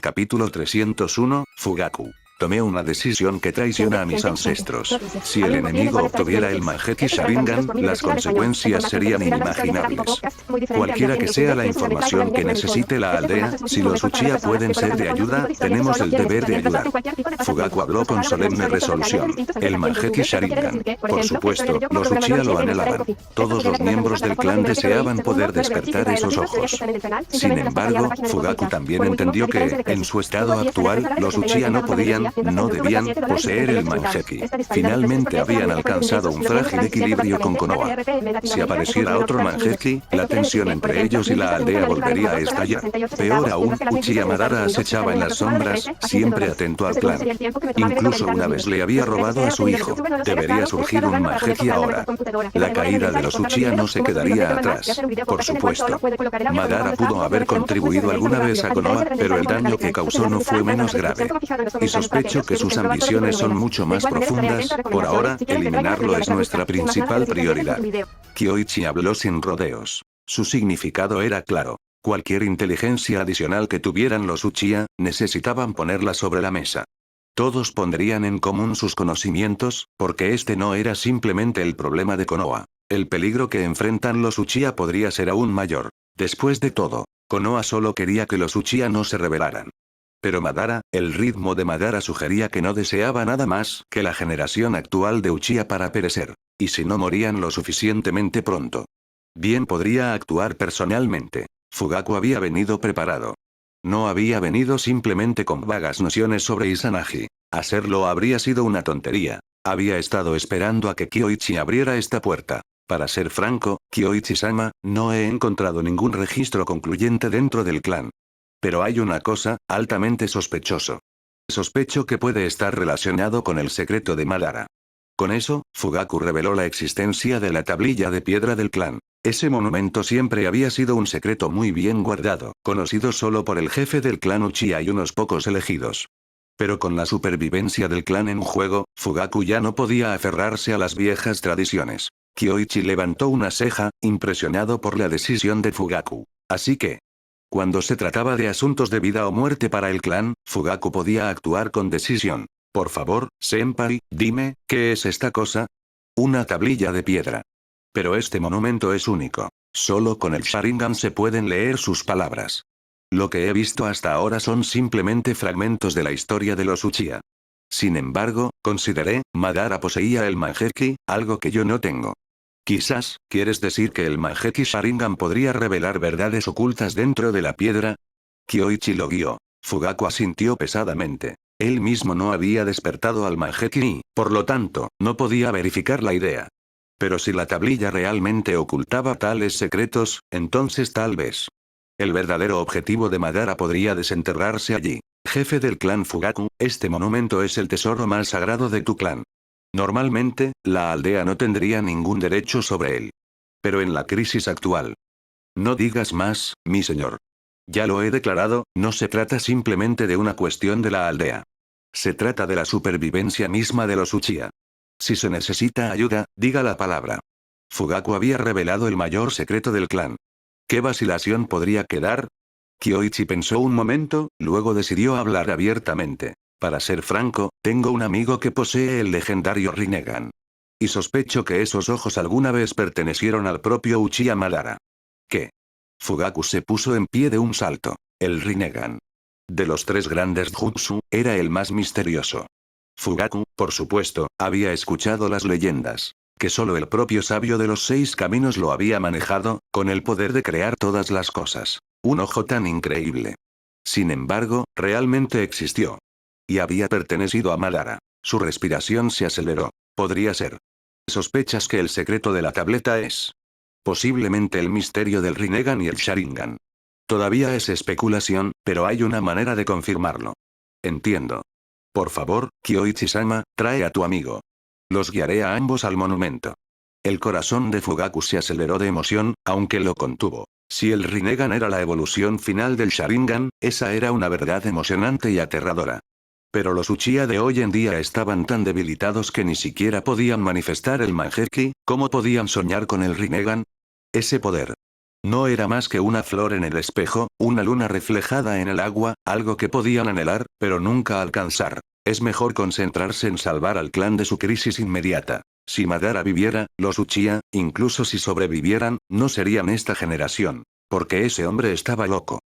Capítulo 301, Fugaku. Tomé una decisión que traiciona a mis ancestros. Si el enemigo obtuviera el Mangekyou Sharingan, las consecuencias serían inimaginables. Cualquiera que sea la información que necesite la aldea, si los Uchiha pueden ser de ayuda, tenemos el deber de ayudar. Fugaku habló con solemne resolución. El Mangekyou Sharingan. Por supuesto, los Uchiha lo anhelaban. Todos los miembros del clan deseaban poder despertar esos ojos. Sin embargo, Fugaku también entendió que, en su estado actual, los Uchiha no podían, no debían, poseer el Mangekyou. Finalmente habían alcanzado un frágil equilibrio con Konoha. Si apareciera otro Mangekyou, la tensión entre ellos y la aldea volvería a estallar. Peor aún, Uchiha Madara acechaba en las sombras, siempre atento al plan. Incluso una vez le había robado a su hijo. Debería surgir un Mangekyou ahora. La caída de los Uchiha no se quedaría atrás. Por supuesto. Madara pudo haber contribuido alguna vez a Konoha, pero el daño que causó no fue menos grave. Y sospecho que sus ambiciones son mucho más profundas. Por ahora, eliminarlo es nuestra principal prioridad. Kyoichi habló sin rodeos. Su significado era claro. Cualquier inteligencia adicional que tuvieran los Uchiha, necesitaban ponerla sobre la mesa. Todos pondrían en común sus conocimientos, porque este no era simplemente el problema de Konoha. El peligro que enfrentan los Uchiha podría ser aún mayor. Después de todo, Konoha solo quería que los Uchiha no se rebelaran. Pero Madara, el ritmo de Madara sugería que no deseaba nada más que la generación actual de Uchiha para perecer. Y si no morían lo suficientemente pronto. Bien podría actuar personalmente. Fugaku había venido preparado. No había venido simplemente con vagas nociones sobre Izanagi. Hacerlo habría sido una tontería. Había estado esperando a que Kyoichi abriera esta puerta. Para ser franco, Kyoichi-sama, no he encontrado ningún registro concluyente dentro del clan. Pero hay una cosa, altamente sospechoso. Sospecho que puede estar relacionado con el secreto de Madara. Con eso, Fugaku reveló la existencia de la tablilla de piedra del clan. Ese monumento siempre había sido un secreto muy bien guardado, conocido solo por el jefe del clan Uchiha y unos pocos elegidos. Pero con la supervivencia del clan en juego, Fugaku ya no podía aferrarse a las viejas tradiciones. Kyoichi levantó una ceja, impresionado por la decisión de Fugaku. Así que, cuando se trataba de asuntos de vida o muerte para el clan, Fugaku podía actuar con decisión. Por favor, senpai, dime, ¿qué es esta cosa? Una tablilla de piedra. Pero este monumento es único. Solo con el Sharingan se pueden leer sus palabras. Lo que he visto hasta ahora son simplemente fragmentos de la historia de los Uchiha. Sin embargo, consideré, Madara poseía el Mangekyou, algo que yo no tengo. Quizás, ¿quieres decir que el Mangekyou Sharingan podría revelar verdades ocultas dentro de la piedra? Kyoichi lo guió. Fugaku asintió pesadamente. Él mismo no había despertado al Mangekyou, por lo tanto, no podía verificar la idea. Pero si la tablilla realmente ocultaba tales secretos, entonces tal vez. El verdadero objetivo de Madara podría desenterrarse allí. Jefe del clan Fugaku, este monumento es el tesoro más sagrado de tu clan. Normalmente, la aldea no tendría ningún derecho sobre él. Pero en la crisis actual. No digas más, mi señor. Ya lo he declarado, no se trata simplemente de una cuestión de la aldea. Se trata de la supervivencia misma de los Uchiha. Si se necesita ayuda, diga la palabra. Fugaku había revelado el mayor secreto del clan. ¿Qué vacilación podría quedar? Kyoichi pensó un momento, luego decidió hablar abiertamente. Para ser franco, tengo un amigo que posee el legendario Rinnegan. Y sospecho que esos ojos alguna vez pertenecieron al propio Uchiha Madara. ¿Qué? Fugaku se puso en pie de un salto. El Rinnegan. De los tres grandes jutsu, era el más misterioso. Fugaku, por supuesto, había escuchado las leyendas. Que solo el propio sabio de los 6 caminos lo había manejado, con el poder de crear todas las cosas. Un ojo tan increíble. Sin embargo, realmente existió. Y había pertenecido a Madara. Su respiración se aceleró. Podría ser. ¿Sospechas que el secreto de la tableta es? Posiblemente el misterio del Rinnegan y el Sharingan. Todavía es especulación, pero hay una manera de confirmarlo. Entiendo. Por favor, Kyoichi-sama, trae a tu amigo. Los guiaré a ambos al monumento. El corazón de Fugaku se aceleró de emoción, aunque lo contuvo. Si el Rinnegan era la evolución final del Sharingan, esa era una verdad emocionante y aterradora. Pero los Uchiha de hoy en día estaban tan debilitados que ni siquiera podían manifestar el Mangekyou, ¿cómo podían soñar con el Rinnegan? Ese poder. No era más que una flor en el espejo, una luna reflejada en el agua, algo que podían anhelar, pero nunca alcanzar. Es mejor concentrarse en salvar al clan de su crisis inmediata. Si Madara viviera, los Uchiha, incluso si sobrevivieran, no serían esta generación. Porque ese hombre estaba loco.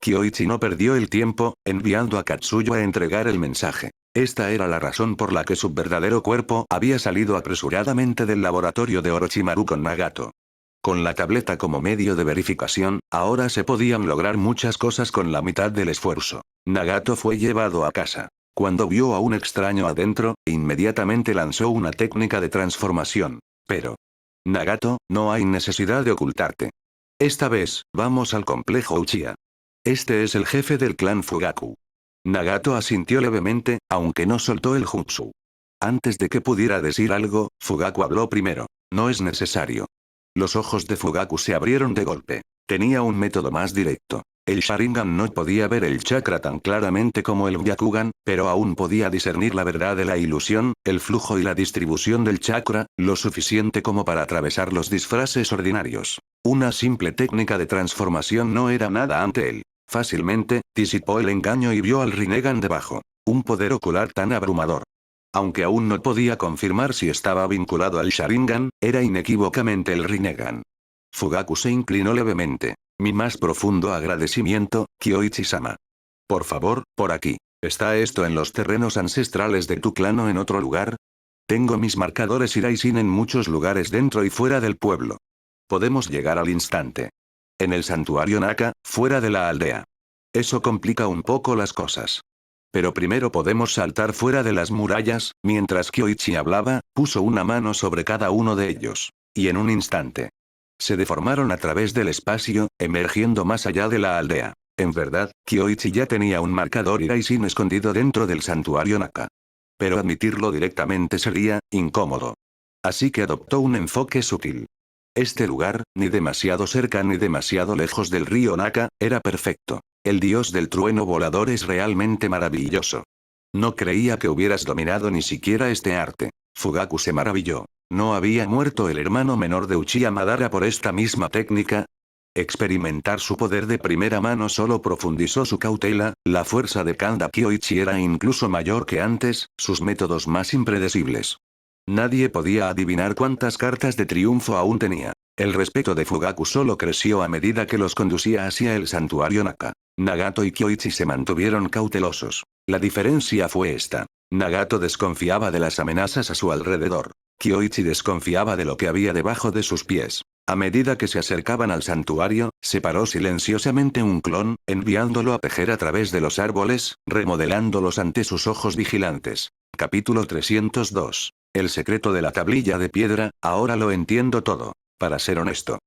Kyoichi no perdió el tiempo, enviando a Katsuyo a entregar el mensaje. Esta era la razón por la que su verdadero cuerpo había salido apresuradamente del laboratorio de Orochimaru con Nagato. Con la tableta como medio de verificación, ahora se podían lograr muchas cosas con la mitad del esfuerzo. Nagato fue llevado a casa. Cuando vio a un extraño adentro, inmediatamente lanzó una técnica de transformación. Pero, Nagato, no hay necesidad de ocultarte. Esta vez, vamos al complejo Uchiha. Este es el jefe del clan Fugaku. Nagato asintió levemente, aunque no soltó el jutsu. Antes de que pudiera decir algo, Fugaku habló primero. No es necesario. Los ojos de Fugaku se abrieron de golpe. Tenía un método más directo. El Sharingan no podía ver el chakra tan claramente como el Byakugan, pero aún podía discernir la verdad de la ilusión, el flujo y la distribución del chakra, lo suficiente como para atravesar los disfraces ordinarios. Una simple técnica de transformación no era nada ante él. Fácilmente, disipó el engaño y vio al Rinnegan debajo. Un poder ocular tan abrumador. Aunque aún no podía confirmar si estaba vinculado al Sharingan, era inequívocamente el Rinnegan. Fugaku se inclinó levemente. Mi más profundo agradecimiento, Kyoichi-sama. Por favor, por aquí. ¿Está esto en los terrenos ancestrales de tu clan o en otro lugar? Tengo mis marcadores Iraisin en muchos lugares dentro y fuera del pueblo. Podemos llegar al instante. En el santuario Naka, fuera de la aldea. Eso complica un poco las cosas. Pero primero podemos saltar fuera de las murallas. Mientras Kyoichi hablaba, puso una mano sobre cada uno de ellos. Y en un instante. Se deformaron a través del espacio, emergiendo más allá de la aldea. En verdad, Kyoichi ya tenía un marcador Iraisin escondido dentro del santuario Naka. Pero admitirlo directamente sería incómodo. Así que adoptó un enfoque sutil. Este lugar, ni demasiado cerca ni demasiado lejos del río Naka, era perfecto. El dios del trueno volador es realmente maravilloso. No creía que hubieras dominado ni siquiera este arte. Fugaku se maravilló. ¿No había muerto el hermano menor de Uchiha Madara por esta misma técnica? Experimentar su poder de primera mano solo profundizó su cautela, la fuerza de Kanda Kyoichi era incluso mayor que antes, sus métodos más impredecibles. Nadie podía adivinar cuántas cartas de triunfo aún tenía. El respeto de Fugaku solo creció a medida que los conducía hacia el santuario Naka. Nagato y Kyoichi se mantuvieron cautelosos. La diferencia fue esta. Nagato desconfiaba de las amenazas a su alrededor. Kyoichi desconfiaba de lo que había debajo de sus pies. A medida que se acercaban al santuario, separó silenciosamente un clon, enviándolo a tejer a través de los árboles, remodelándolos ante sus ojos vigilantes. Capítulo 302. El secreto de la tablilla de piedra, ahora lo entiendo todo. Para ser honesto.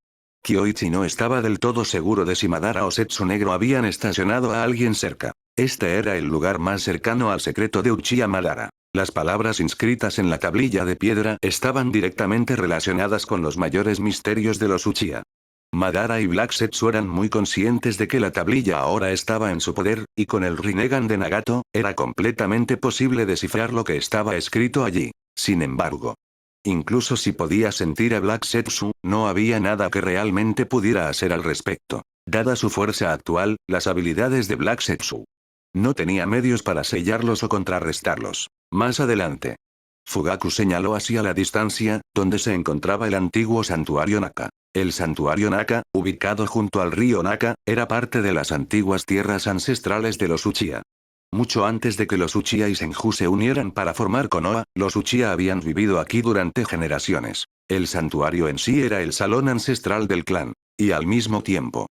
Kyoichi no estaba del todo seguro de si Madara o Setsu Negro habían estacionado a alguien cerca. Este era el lugar más cercano al secreto de Uchiha Madara. Las palabras inscritas en la tablilla de piedra estaban directamente relacionadas con los mayores misterios de los Uchiha. Madara y Black Setsu eran muy conscientes de que la tablilla ahora estaba en su poder, y con el Rinnegan de Nagato, era completamente posible descifrar lo que estaba escrito allí. Sin embargo, incluso si podía sentir a Black Setsu, no había nada que realmente pudiera hacer al respecto. Dada su fuerza actual, las habilidades de Black Setsu. No tenía medios para sellarlos o contrarrestarlos. Más adelante. Fugaku señaló hacia la distancia, donde se encontraba el antiguo santuario Naka. El santuario Naka, ubicado junto al río Naka, era parte de las antiguas tierras ancestrales de los Uchiha. Mucho antes de que los Uchiha y Senju se unieran para formar Konoha, los Uchiha habían vivido aquí durante generaciones. El santuario en sí era el salón ancestral del clan. Y al mismo tiempo.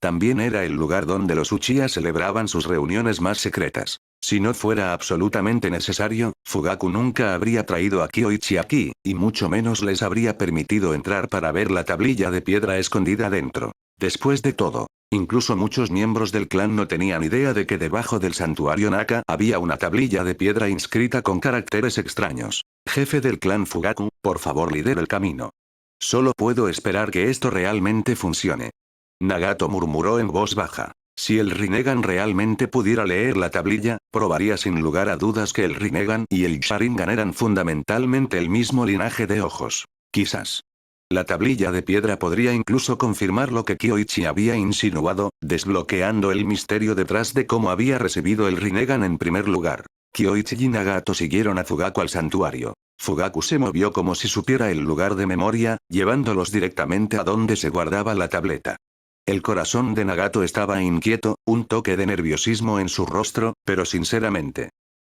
También era el lugar donde los Uchiha celebraban sus reuniones más secretas. Si no fuera absolutamente necesario, Fugaku nunca habría traído a Kyoichi aquí, y mucho menos les habría permitido entrar para ver la tablilla de piedra escondida dentro. Después de todo, incluso muchos miembros del clan no tenían idea de que debajo del santuario Naka había una tablilla de piedra inscrita con caracteres extraños. Jefe del clan Fugaku, por favor lidera el camino. Solo puedo esperar que esto realmente funcione. Nagato murmuró en voz baja. Si el Rinnegan realmente pudiera leer la tablilla, probaría sin lugar a dudas que el Rinnegan y el Sharingan eran fundamentalmente el mismo linaje de ojos. Quizás. La tablilla de piedra podría incluso confirmar lo que Kyoichi había insinuado, desbloqueando el misterio detrás de cómo había recibido el Rinnegan en primer lugar. Kyoichi y Nagato siguieron a Fugaku al santuario. Fugaku se movió como si supiera el lugar de memoria, llevándolos directamente a donde se guardaba la tableta. El corazón de Nagato estaba inquieto, un toque de nerviosismo en su rostro, pero sinceramente.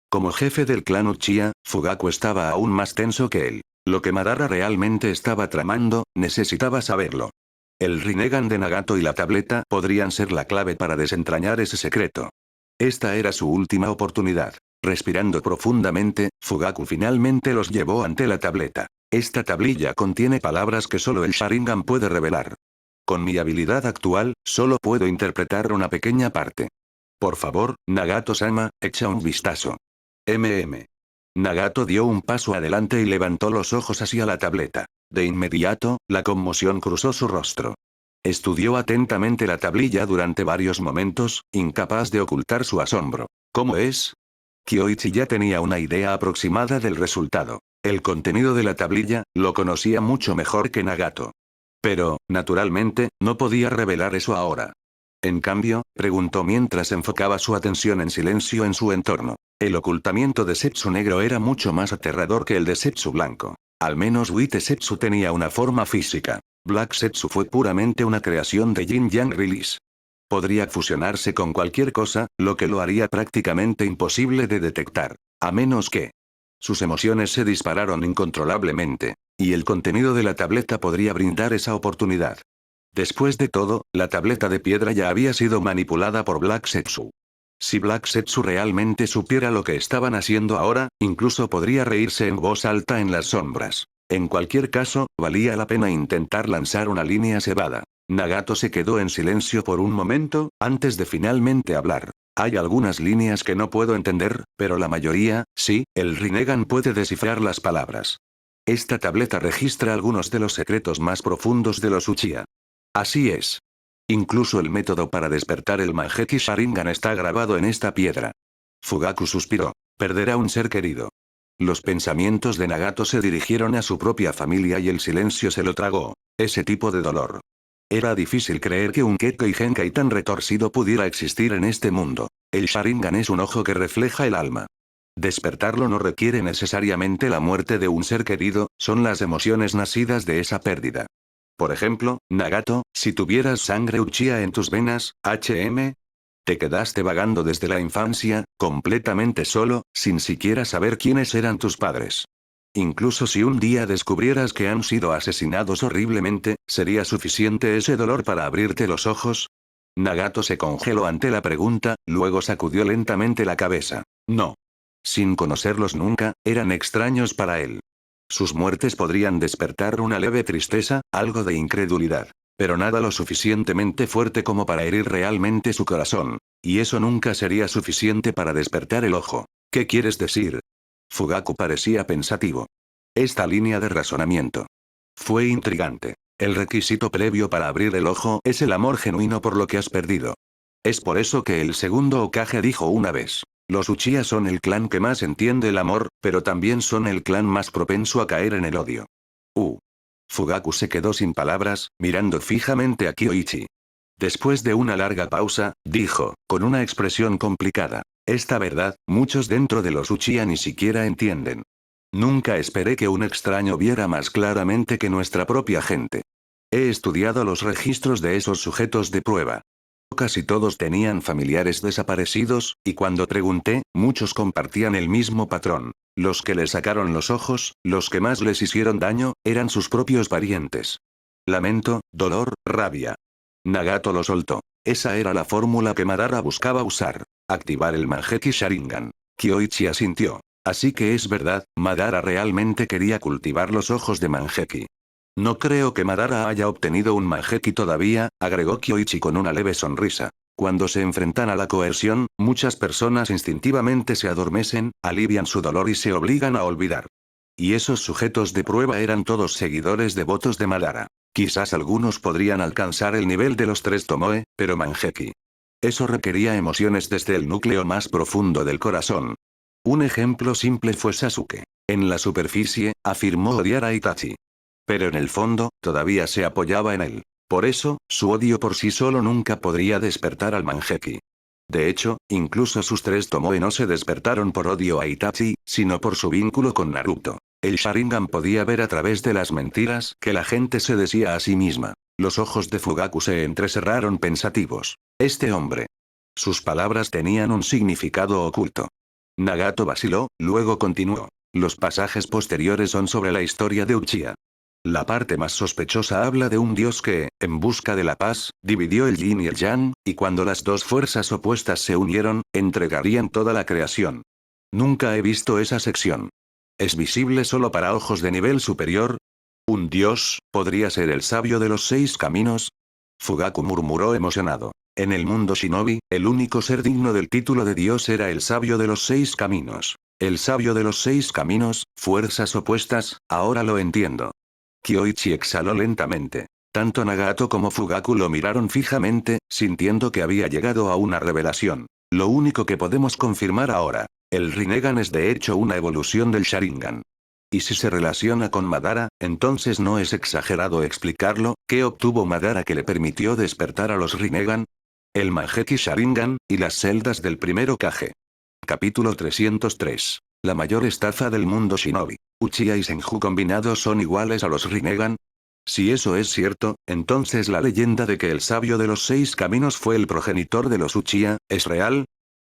Como jefe del clan Uchiha, Fugaku estaba aún más tenso que él. Lo que Madara realmente estaba tramando, necesitaba saberlo. El Rinnegan de Nagato y la tableta podrían ser la clave para desentrañar ese secreto. Esta era su última oportunidad. Respirando profundamente, Fugaku finalmente los llevó ante la tableta. Esta tablilla contiene palabras que solo el Sharingan puede revelar. Con mi habilidad actual, solo puedo interpretar una pequeña parte. Por favor, Nagato-sama, echa un vistazo. Nagato dio un paso adelante y levantó los ojos hacia la tableta. De inmediato, la conmoción cruzó su rostro. Estudió atentamente la tablilla durante varios momentos, incapaz de ocultar su asombro. ¿Cómo es? Kyoichi ya tenía una idea aproximada del resultado. El contenido de la tablilla, lo conocía mucho mejor que Nagato. Pero, naturalmente, no podía revelar eso ahora. En cambio, preguntó mientras enfocaba su atención en silencio en su entorno. El ocultamiento de Setsu negro era mucho más aterrador que el de Setsu blanco. Al menos White Setsu tenía una forma física. Black Setsu fue puramente una creación de Yin Yang Release. Podría fusionarse con cualquier cosa, lo que lo haría prácticamente imposible de detectar. A menos que sus emociones se dispararon incontrolablemente. Y el contenido de la tableta podría brindar esa oportunidad. Después de todo, la tableta de piedra ya había sido manipulada por Black Setsu. Si Black Setsu realmente supiera lo que estaban haciendo ahora, incluso podría reírse en voz alta en las sombras. En cualquier caso, valía la pena intentar lanzar una línea cebada. Nagato se quedó en silencio por un momento, antes de finalmente hablar. Hay algunas líneas que no puedo entender, pero la mayoría, sí, el Rinnegan puede descifrar las palabras. Esta tableta registra algunos de los secretos más profundos de los Uchiha. Así es. Incluso el método para despertar el Mangekyou Sharingan está grabado en esta piedra. Fugaku suspiró. Perderá un ser querido. Los pensamientos de Nagato se dirigieron a su propia familia y el silencio se lo tragó. Ese tipo de dolor. Era difícil creer que un Kekkei Genkai tan retorcido pudiera existir en este mundo. El Sharingan es un ojo que refleja el alma. Despertarlo no requiere necesariamente la muerte de un ser querido, son las emociones nacidas de esa pérdida. Por ejemplo, Nagato, si tuvieras sangre Uchiha en tus venas, te quedaste vagando desde la infancia, completamente solo, sin siquiera saber quiénes eran tus padres. Incluso si un día descubrieras que han sido asesinados horriblemente, ¿sería suficiente ese dolor para abrirte los ojos? Nagato se congeló ante la pregunta, luego sacudió lentamente la cabeza. No. Sin conocerlos nunca, eran extraños para él. Sus muertes podrían despertar una leve tristeza, algo de incredulidad. Pero nada lo suficientemente fuerte como para herir realmente su corazón. Y eso nunca sería suficiente para despertar el ojo. ¿Qué quieres decir? Fugaku parecía pensativo. Esta línea de razonamiento fue intrigante. El requisito previo para abrir el ojo es el amor genuino por lo que has perdido. Es por eso que el segundo Hokage dijo una vez. Los Uchiha son el clan que más entiende el amor, pero también son el clan más propenso a caer en el odio. Fugaku se quedó sin palabras, mirando fijamente a Kyoichi. Después de una larga pausa, dijo, con una expresión complicada. Esta verdad, muchos dentro de los Uchiha ni siquiera entienden. Nunca esperé que un extraño viera más claramente que nuestra propia gente. He estudiado los registros de esos sujetos de prueba. Casi todos tenían familiares desaparecidos, y cuando pregunté, muchos compartían el mismo patrón. Los que les sacaron los ojos, los que más les hicieron daño, eran sus propios parientes. Lamento, dolor, rabia. Nagato lo soltó. Esa era la fórmula que Madara buscaba usar. Activar el Mangekyou Sharingan. Kyoichi asintió. Así que es verdad, Madara realmente quería cultivar los ojos de Mangekyou. No creo que Madara haya obtenido un Mangekyou todavía, agregó Kyoichi con una leve sonrisa. Cuando se enfrentan a la coerción, muchas personas instintivamente se adormecen, alivian su dolor y se obligan a olvidar. Y esos sujetos de prueba eran todos seguidores devotos de Madara. Quizás algunos podrían alcanzar el nivel de los 3 Tomoe, pero Mangekyou. Eso requería emociones desde el núcleo más profundo del corazón. Un ejemplo simple fue Sasuke. En la superficie, afirmó odiar a Itachi. Pero en el fondo, todavía se apoyaba en él. Por eso, su odio por sí solo nunca podría despertar al Manjeki. De hecho, incluso sus tres Tomoe no se despertaron por odio a Itachi, sino por su vínculo con Naruto. El Sharingan podía ver a través de las mentiras que la gente se decía a sí misma. Los ojos de Fugaku se entrecerraron pensativos. Este hombre. Sus palabras tenían un significado oculto. Nagato vaciló, luego continuó. Los pasajes posteriores son sobre la historia de Uchiha. La parte más sospechosa habla de un dios que, en busca de la paz, dividió el yin y el yang, y cuando las dos fuerzas opuestas se unieron, entregarían toda la creación. Nunca he visto esa sección. ¿Es visible solo para ojos de nivel superior? ¿Un dios, podría ser el sabio de los 6 caminos? Fugaku murmuró emocionado. En el mundo shinobi, el único ser digno del título de dios era el sabio de los 6 caminos. El sabio de los 6 caminos, fuerzas opuestas, ahora lo entiendo. Kyoichi exhaló lentamente. Tanto Nagato como Fugaku lo miraron fijamente, sintiendo que había llegado a una revelación. Lo único que podemos confirmar ahora. El Rinnegan es de hecho una evolución del Sharingan. Y si se relaciona con Madara, entonces no es exagerado explicarlo, ¿qué obtuvo Madara que le permitió despertar a los Rinnegan? El Manjeki Sharingan, y las celdas del primer Hokage. Capítulo 303. La mayor estafa del mundo shinobi. ¿Uchiha y Senju combinados son iguales a los Rinnegan? Si eso es cierto, entonces la leyenda de que el sabio de los 6 caminos fue el progenitor de los Uchiha, ¿es real?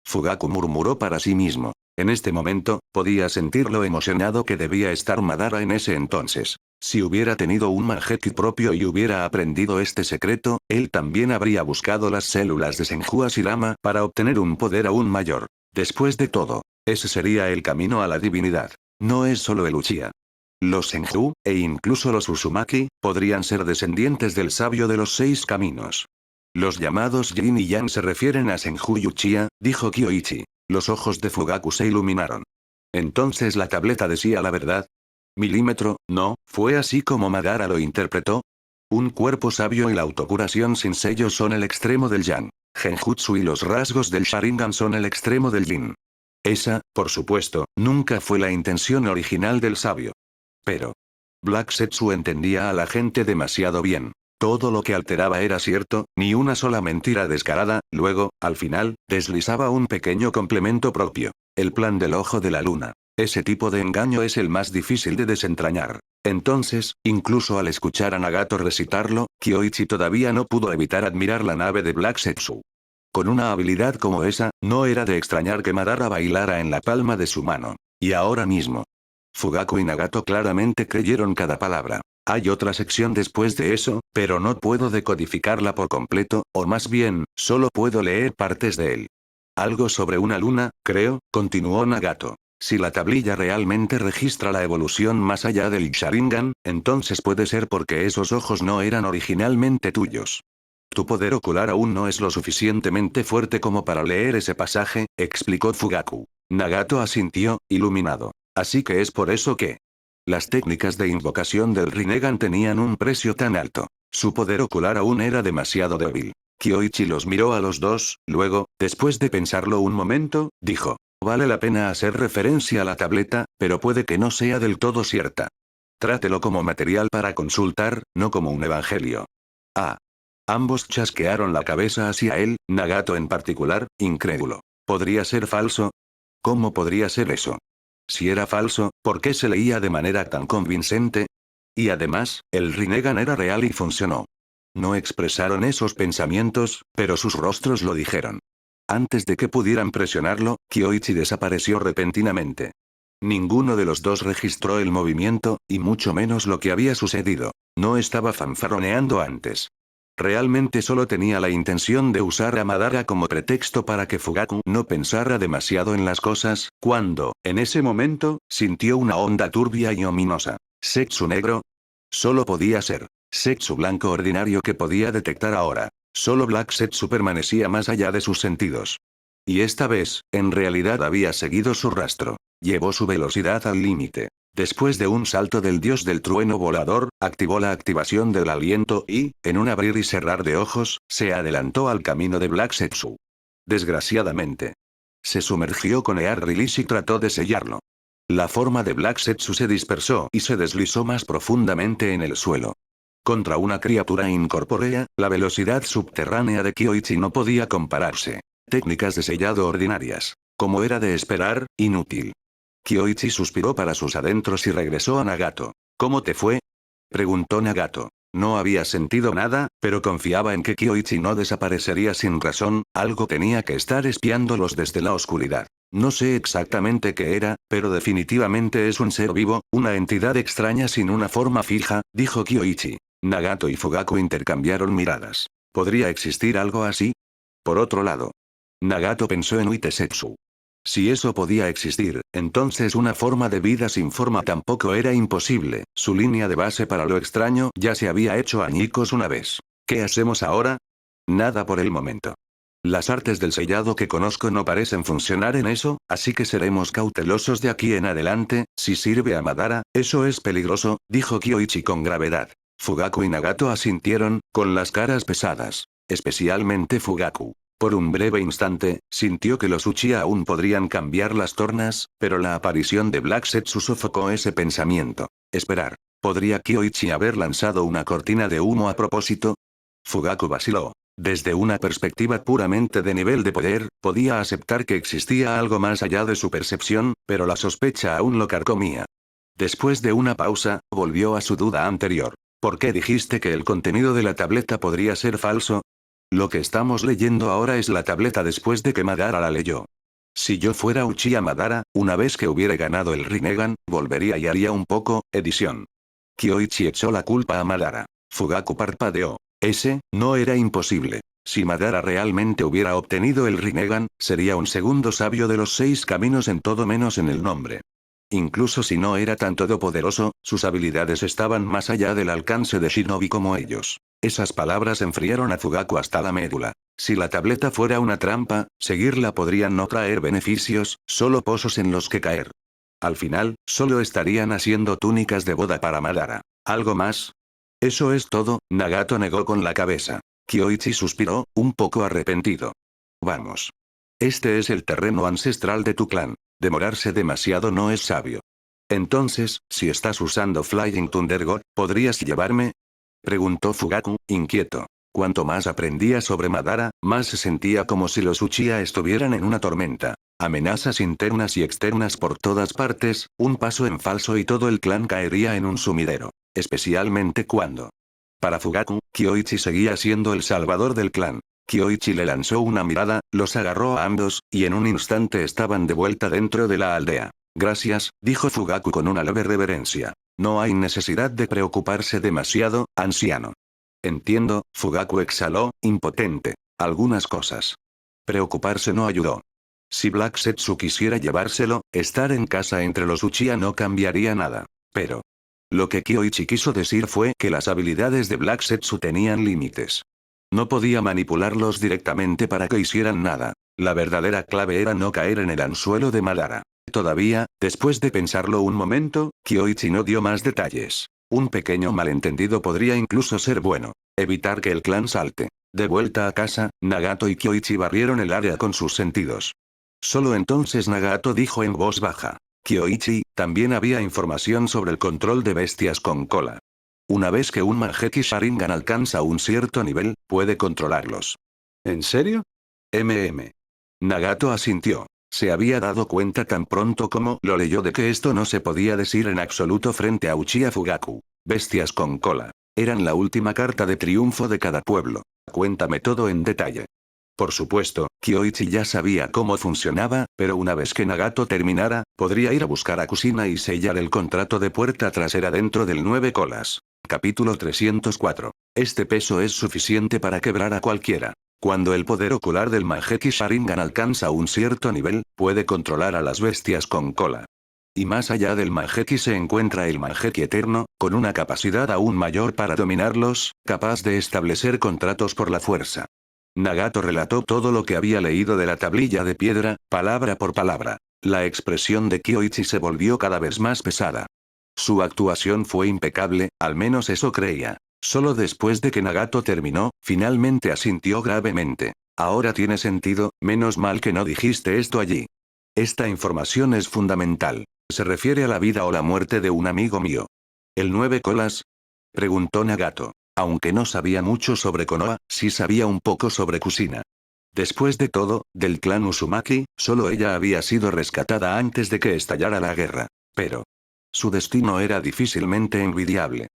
Fugaku murmuró para sí mismo. En este momento, podía sentir lo emocionado que debía estar Madara en ese entonces. Si hubiera tenido un Manjeki propio y hubiera aprendido este secreto, él también habría buscado las células de Senju Hashirama para obtener un poder aún mayor. Después de todo, ese sería el camino a la divinidad. No es solo el Uchiha. Los Senju, e incluso los Uzumaki, podrían ser descendientes del sabio de los 6 caminos. Los llamados Yin y Yang se refieren a Senju y Uchiha, dijo Kyoichi. Los ojos de Fugaku se iluminaron. Entonces la tableta decía la verdad. Milímetro, no, fue así como Madara lo interpretó. Un cuerpo sabio y la autocuración sin sello son el extremo del Yang. Genjutsu y los rasgos del Sharingan son el extremo del Yin. Esa, por supuesto, nunca fue la intención original del sabio. Pero Black Setsu entendía a la gente demasiado bien. Todo lo que alteraba era cierto, ni una sola mentira descarada, luego, al final, deslizaba un pequeño complemento propio. El plan del ojo de la luna. Ese tipo de engaño es el más difícil de desentrañar. Entonces, incluso al escuchar a Nagato recitarlo, Kyoichi todavía no pudo evitar admirar la nave de Black Setsu. Con una habilidad como esa, no era de extrañar que Madara bailara en la palma de su mano. Y ahora mismo. Fugaku y Nagato claramente creyeron cada palabra. Hay otra sección después de eso, pero no puedo decodificarla por completo, o más bien, solo puedo leer partes de él. Algo sobre una luna, creo, continuó Nagato. Si la tablilla realmente registra la evolución más allá del Sharingan, entonces puede ser porque esos ojos no eran originalmente tuyos. Tu poder ocular aún no es lo suficientemente fuerte como para leer ese pasaje, explicó Fugaku. Nagato asintió, iluminado. Así que es por eso que las técnicas de invocación del Rinnegan tenían un precio tan alto. Su poder ocular aún era demasiado débil. Kyoichi los miró a los dos, luego, después de pensarlo un momento, dijo. Vale la pena hacer referencia a la tableta, pero puede que no sea del todo cierta. Trátelo como material para consultar, no como un evangelio. Ah. Ambos chasquearon la cabeza hacia él, Nagato en particular, incrédulo. ¿Podría ser falso? ¿Cómo podría ser eso? Si era falso, ¿por qué se leía de manera tan convincente? Y además, el Rinnegan era real y funcionó. No expresaron esos pensamientos, pero sus rostros lo dijeron. Antes de que pudieran presionarlo, Kyoichi desapareció repentinamente. Ninguno de los dos registró el movimiento, y mucho menos lo que había sucedido. No estaba fanfarroneando antes. Realmente solo tenía la intención de usar a Madara como pretexto para que Fugaku no pensara demasiado en las cosas, cuando, en ese momento, sintió una onda turbia y ominosa. ¿Setsu negro? Solo podía ser. Setsu blanco ordinario que podía detectar ahora. Solo Black Setsu permanecía más allá de sus sentidos. Y esta vez, en realidad había seguido su rastro. Llevó su velocidad al límite. Después de un salto del dios del trueno volador, activó la activación del aliento y, en un abrir y cerrar de ojos, se adelantó al camino de Black Setsu. Desgraciadamente. Se sumergió con Ear Release y trató de sellarlo. La forma de Black Setsu se dispersó y se deslizó más profundamente en el suelo. Contra una criatura incorpórea, la velocidad subterránea de Kyoichi no podía compararse. Técnicas de sellado ordinarias. Como era de esperar, inútil. Kyoichi suspiró para sus adentros y regresó a Nagato. ¿Cómo te fue? Preguntó Nagato. No había sentido nada, pero confiaba en que Kyoichi no desaparecería sin razón, algo tenía que estar espiándolos desde la oscuridad. No sé exactamente qué era, pero definitivamente es un ser vivo, una entidad extraña sin una forma fija, dijo Kyoichi. Nagato y Fugaku intercambiaron miradas. ¿Podría existir algo así? Por otro lado, Nagato pensó en Uitesetsu. Si eso podía existir, entonces una forma de vida sin forma tampoco era imposible. Su línea de base para lo extraño ya se había hecho añicos una vez. ¿Qué hacemos ahora? Nada por el momento. Las artes del sellado que conozco no parecen funcionar en eso, así que seremos cautelosos de aquí en adelante. Si sirve a Madara, eso es peligroso, dijo Kyoichi con gravedad. Fugaku y Nagato asintieron, con las caras pesadas. Especialmente Fugaku. Por un breve instante, sintió que los Uchiha aún podrían cambiar las tornas, pero la aparición de Black Setsu sofocó ese pensamiento. Esperar. ¿Podría Kyoichi haber lanzado una cortina de humo a propósito? Fugaku vaciló. Desde una perspectiva puramente de nivel de poder, podía aceptar que existía algo más allá de su percepción, pero la sospecha aún lo carcomía. Después de una pausa, volvió a su duda anterior. ¿Por qué dijiste que el contenido de la tableta podría ser falso? Lo que estamos leyendo ahora es la tableta después de que Madara la leyó. Si yo fuera Uchiha Madara, una vez que hubiera ganado el Rinnegan, volvería y haría un poco, edición. Kyoichi echó la culpa a Madara. Fugaku parpadeó. Ese, no era imposible. Si Madara realmente hubiera obtenido el Rinnegan, sería un segundo sabio de los 6 caminos en todo menos en el nombre. Incluso si no era tan todopoderoso, sus habilidades estaban más allá del alcance de Shinobi como ellos. Esas palabras enfriaron a Fugaku hasta la médula. Si la tableta fuera una trampa, seguirla podría no traer beneficios, solo pozos en los que caer. Al final, solo estarían haciendo túnicas de boda para Madara. ¿Algo más? Eso es todo, Nagato negó con la cabeza. Kyoichi suspiró, un poco arrepentido. Vamos. Este es el terreno ancestral de tu clan. Demorarse demasiado no es sabio. Entonces, si estás usando Flying Thunder God, ¿podrías llevarme? Preguntó Fugaku, inquieto. Cuanto más aprendía sobre Madara, más se sentía como si los Uchiha estuvieran en una tormenta. Amenazas internas y externas por todas partes, un paso en falso y todo el clan caería en un sumidero. Especialmente cuando. Para Fugaku, Kyoichi seguía siendo el salvador del clan. Kyoichi le lanzó una mirada, los agarró a ambos, y en un instante estaban de vuelta dentro de la aldea. Gracias, dijo Fugaku con una leve reverencia. No hay necesidad de preocuparse demasiado, anciano. Entiendo, Fugaku exhaló, impotente. Algunas cosas. Preocuparse no ayudó. Si Black Setsu quisiera llevárselo, estar en casa entre los Uchiha no cambiaría nada. Pero. Lo que Kyoichi quiso decir fue que las habilidades de Black Setsu tenían límites. No podía manipularlos directamente para que hicieran nada. La verdadera clave era no caer en el anzuelo de Madara. Todavía, después de pensarlo un momento, Kyoichi no dio más detalles. Un pequeño malentendido podría incluso ser bueno. Evitar que el clan salte. De vuelta a casa, Nagato y Kyoichi barrieron el área con sus sentidos. Solo entonces Nagato dijo en voz baja. Kyoichi, también había información sobre el control de bestias con cola. Una vez que un Mangekyou Sharingan alcanza un cierto nivel, puede controlarlos. ¿En serio? Nagato asintió. Se había dado cuenta tan pronto como lo leyó de que esto no se podía decir en absoluto frente a Uchiha Fugaku. Bestias con cola. Eran la última carta de triunfo de cada pueblo. Cuéntame todo en detalle. Por supuesto, Kyoichi ya sabía cómo funcionaba, pero una vez que Nagato terminara, podría ir a buscar a Kushina y sellar el contrato de puerta trasera dentro del 9 colas. Capítulo 304. Este peso es suficiente para quebrar a cualquiera. Cuando el poder ocular del Mangekyou Sharingan alcanza un cierto nivel, puede controlar a las bestias con cola. Y más allá del Mangekyou se encuentra el Mangekyou Eterno, con una capacidad aún mayor para dominarlos, capaz de establecer contratos por la fuerza. Nagato relató todo lo que había leído de la tablilla de piedra, palabra por palabra. La expresión de Kyoichi se volvió cada vez más pesada. Su actuación fue impecable, al menos eso creía. Solo después de que Nagato terminó, finalmente asintió gravemente. Ahora tiene sentido, menos mal que no dijiste esto allí. Esta información es fundamental. Se refiere a la vida o la muerte de un amigo mío. ¿El 9 colas? Preguntó Nagato. Aunque no sabía mucho sobre Konoha, sí sabía un poco sobre Kushina. Después de todo, del clan Uzumaki, solo ella había sido rescatada antes de que estallara la guerra. Pero su destino era difícilmente envidiable.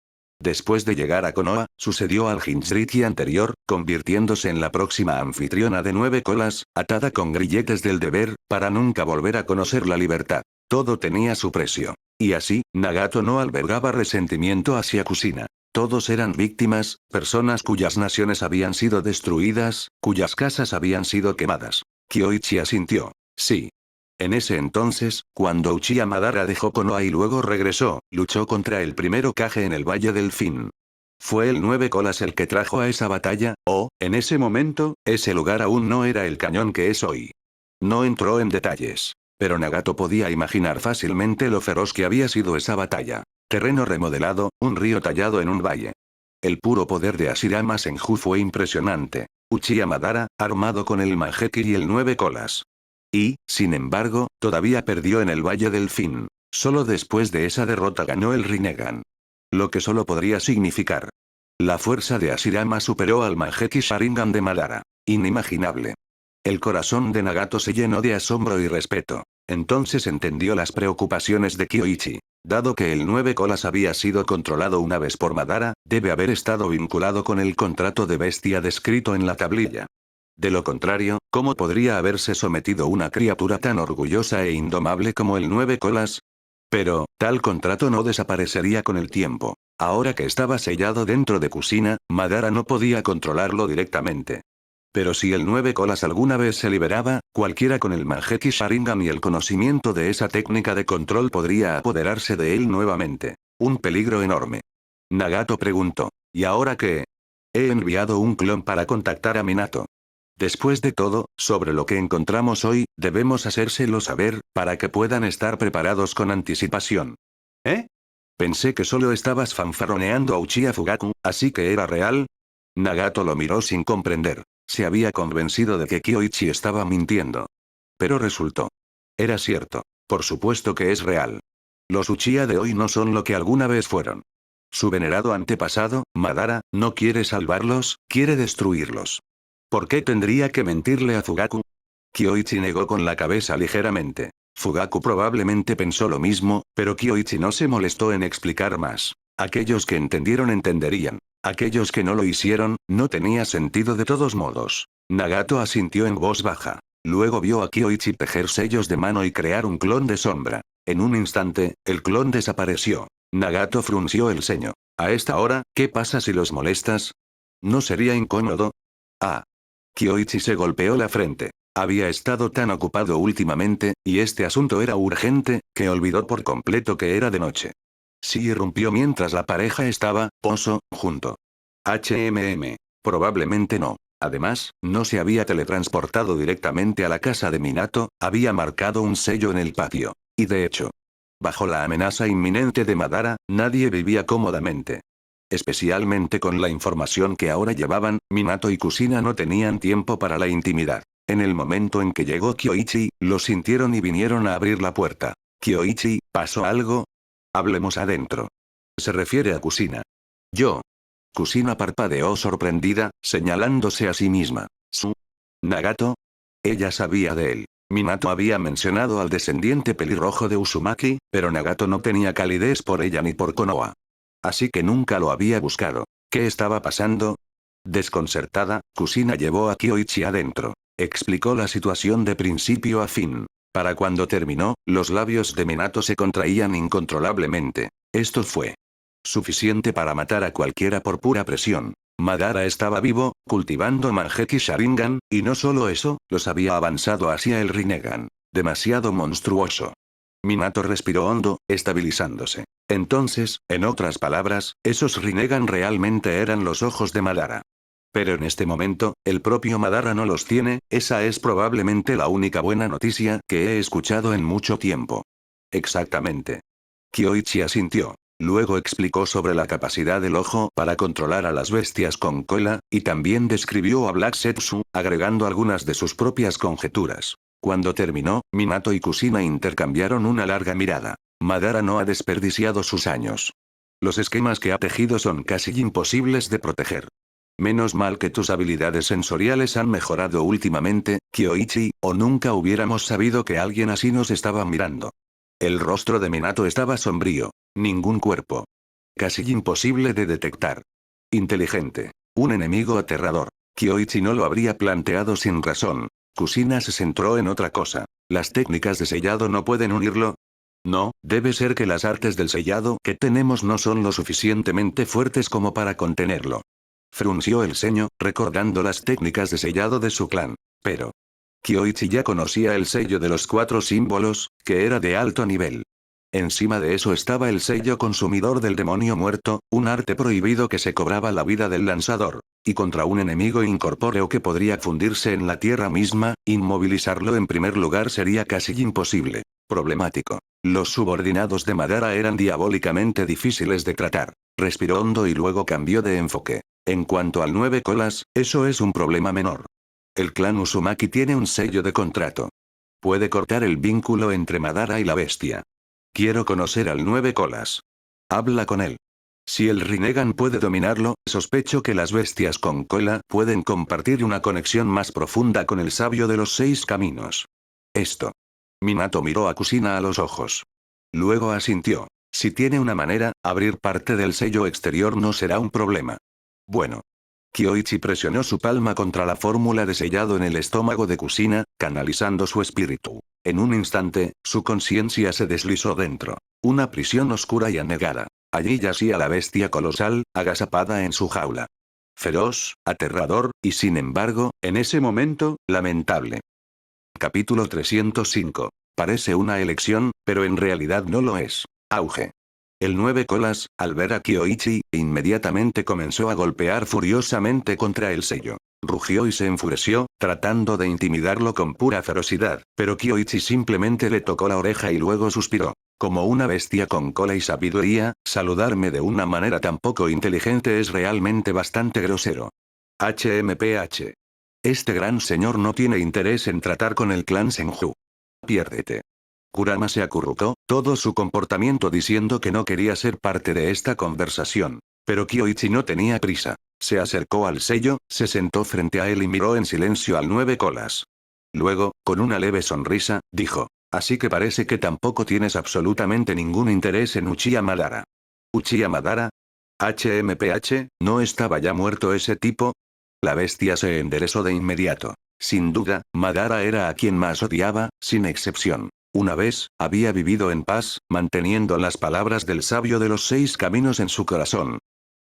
Después de llegar a Konoha, sucedió al Jinchuriki anterior, convirtiéndose en la próxima anfitriona de 9 colas, atada con grilletes del deber, para nunca volver a conocer la libertad. Todo tenía su precio. Y así, Nagato no albergaba resentimiento hacia Kushina. Todos eran víctimas, personas cuyas naciones habían sido destruidas, cuyas casas habían sido quemadas. Kyoichi asintió. Sí. En ese entonces, cuando Uchiha Madara dejó Konoha y luego regresó, luchó contra el primer Hokage en el Valle del Fin. Fue el 9 colas el que trajo a esa batalla, en ese momento, ese lugar aún no era el cañón que es hoy. No entró en detalles. Pero Nagato podía imaginar fácilmente lo feroz que había sido esa batalla. Terreno remodelado, un río tallado en un valle. El puro poder de Hashirama Senju fue impresionante. Uchiha Madara, armado con el Mangekyou y el 9 colas. Y, sin embargo, todavía perdió en el Valle del Fin. Solo después de esa derrota ganó el Rinnegan. Lo que solo podría significar. La fuerza de Hashirama superó al Mangekyou Sharingan de Madara. Inimaginable. El corazón de Nagato se llenó de asombro y respeto. Entonces entendió las preocupaciones de Kyoichi. Dado que el 9 colas había sido controlado una vez por Madara, debe haber estado vinculado con el contrato de bestia descrito en la tablilla. De lo contrario, ¿cómo podría haberse sometido una criatura tan orgullosa e indomable como el 9 colas? Pero, tal contrato no desaparecería con el tiempo. Ahora que estaba sellado dentro de Kushina, Madara no podía controlarlo directamente. Pero si el 9 colas alguna vez se liberaba, cualquiera con el Mangekyou Sharingan y el conocimiento de esa técnica de control podría apoderarse de él nuevamente. Un peligro enorme. Nagato preguntó. ¿Y ahora qué? He enviado un clon para contactar a Minato. Después de todo, sobre lo que encontramos hoy, debemos hacérselo saber, para que puedan estar preparados con anticipación. ¿Eh? Pensé que solo estabas fanfarroneando a Uchiha Fugaku, ¿así que era real? Nagato lo miró sin comprender. Se había convencido de que Kyoichi estaba mintiendo. Pero resultó. Era cierto. Por supuesto que es real. Los Uchiha de hoy no son lo que alguna vez fueron. Su venerado antepasado, Madara, no quiere salvarlos, quiere destruirlos. ¿Por qué tendría que mentirle a Fugaku? Kyoichi negó con la cabeza ligeramente. Fugaku probablemente pensó lo mismo, pero Kyoichi no se molestó en explicar más. Aquellos que entendieron entenderían. Aquellos que no lo hicieron, no tenía sentido de todos modos. Nagato asintió en voz baja. Luego vio a Kyoichi tejer sellos de mano y crear un clon de sombra. En un instante, el clon desapareció. Nagato frunció el ceño. A esta hora, ¿qué pasa si los molestas? ¿No sería incómodo? Ah. Kyoichi se golpeó la frente. Había estado tan ocupado últimamente, y este asunto era urgente, que olvidó por completo que era de noche. Sí irrumpió mientras la pareja estaba, junto. Probablemente no. Además, no se había teletransportado directamente a la casa de Minato, había marcado un sello en el patio. Y de hecho, bajo la amenaza inminente de Madara, nadie vivía cómodamente. Especialmente con la información que ahora llevaban, Minato y Kushina no tenían tiempo para la intimidad. En el momento en que llegó Kyoichi, lo sintieron y vinieron a abrir la puerta. Kyoichi, ¿pasó algo? Hablemos adentro. Se refiere a Kushina. Yo. Kushina parpadeó sorprendida, señalándose a sí misma. Nagato. Ella sabía de él. Minato había mencionado al descendiente pelirrojo de Uzumaki, pero Nagato no tenía calidez por ella ni por Konoha. Así que nunca lo había buscado. ¿Qué estaba pasando? Desconcertada, Kushina llevó a Kyoichi adentro. Explicó la situación de principio a fin. Para cuando terminó, los labios de Minato se contraían incontrolablemente. Esto fue suficiente para matar a cualquiera por pura presión. Madara estaba vivo, cultivando Mangekyou Sharingan, y no solo eso, los había avanzado hacia el Rinnegan. Demasiado monstruoso. Minato respiró hondo, estabilizándose. Entonces, en otras palabras, esos Rinnegan realmente eran los ojos de Madara. Pero en este momento, el propio Madara no los tiene, esa es probablemente la única buena noticia que he escuchado en mucho tiempo. Exactamente. Kyoichi asintió. Luego explicó sobre la capacidad del ojo para controlar a las bestias con cola, y también describió a Black Zetsu, agregando algunas de sus propias conjeturas. Cuando terminó, Minato y Kushina intercambiaron una larga mirada. Madara no ha desperdiciado sus años. Los esquemas que ha tejido son casi imposibles de proteger. Menos mal que tus habilidades sensoriales han mejorado últimamente, Kyoichi, o nunca hubiéramos sabido que alguien así nos estaba mirando. El rostro de Minato estaba sombrío. Ningún cuerpo. Casi imposible de detectar. Inteligente. Un enemigo aterrador. Kyoichi no lo habría planteado sin razón. Kushina se centró en otra cosa. ¿Las técnicas de sellado no pueden unirlo? No, debe ser que las artes del sellado que tenemos no son lo suficientemente fuertes como para contenerlo. Frunció el ceño, recordando las técnicas de sellado de su clan. Pero Kyoichi ya conocía el sello de los 4 símbolos, que era de alto nivel. Encima de eso estaba el sello consumidor del demonio muerto, un arte prohibido que se cobraba la vida del lanzador. Y contra un enemigo incorpóreo que podría fundirse en la tierra misma, inmovilizarlo en primer lugar sería casi imposible. Problemático. Los subordinados de Madara eran diabólicamente difíciles de tratar. Respiró hondo y luego cambió de enfoque. En cuanto al 9 colas, eso es un problema menor. El clan Uzumaki tiene un sello de contrato. Puede cortar el vínculo entre Madara y la bestia. Quiero conocer al 9 colas. Habla con él. Si el Rinnegan puede dominarlo, sospecho que las bestias con cola pueden compartir una conexión más profunda con el sabio de los 6 caminos. Esto. Minato miró a Kushina a los ojos. Luego asintió. Si tiene una manera, abrir parte del sello exterior no será un problema. Bueno. Kyoichi presionó su palma contra la fórmula de sellado en el estómago de Kushina, canalizando su espíritu. En un instante, su conciencia se deslizó dentro. Una prisión oscura y anegada. Allí yacía la bestia colosal, agazapada en su jaula. Feroz, aterrador, y sin embargo, en ese momento, lamentable. Capítulo 305. Parece una elección, pero en realidad no lo es. Auge. El 9 colas, al ver a Kyoichi, inmediatamente comenzó a golpear furiosamente contra el sello. Rugió y se enfureció, tratando de intimidarlo con pura ferocidad, pero Kyoichi simplemente le tocó la oreja y luego suspiró. Como una bestia con cola y sabiduría, saludarme de una manera tan poco inteligente es realmente bastante grosero. HMPH. Este gran señor no tiene interés en tratar con el clan Senju. Piérdete. Kurama se acurrucó, todo su comportamiento diciendo que no quería ser parte de esta conversación. Pero Kyoichi no tenía prisa. Se acercó al sello, se sentó frente a él y miró en silencio al 9 colas. Luego, con una leve sonrisa, dijo: así que parece que tampoco tienes absolutamente ningún interés en Uchiha Madara. ¿Uchiha Madara? HMPH, ¿no estaba ya muerto ese tipo? La bestia se enderezó de inmediato. Sin duda, Madara era a quien más odiaba, sin excepción. Una vez, había vivido en paz, manteniendo las palabras del sabio de los 6 caminos en su corazón.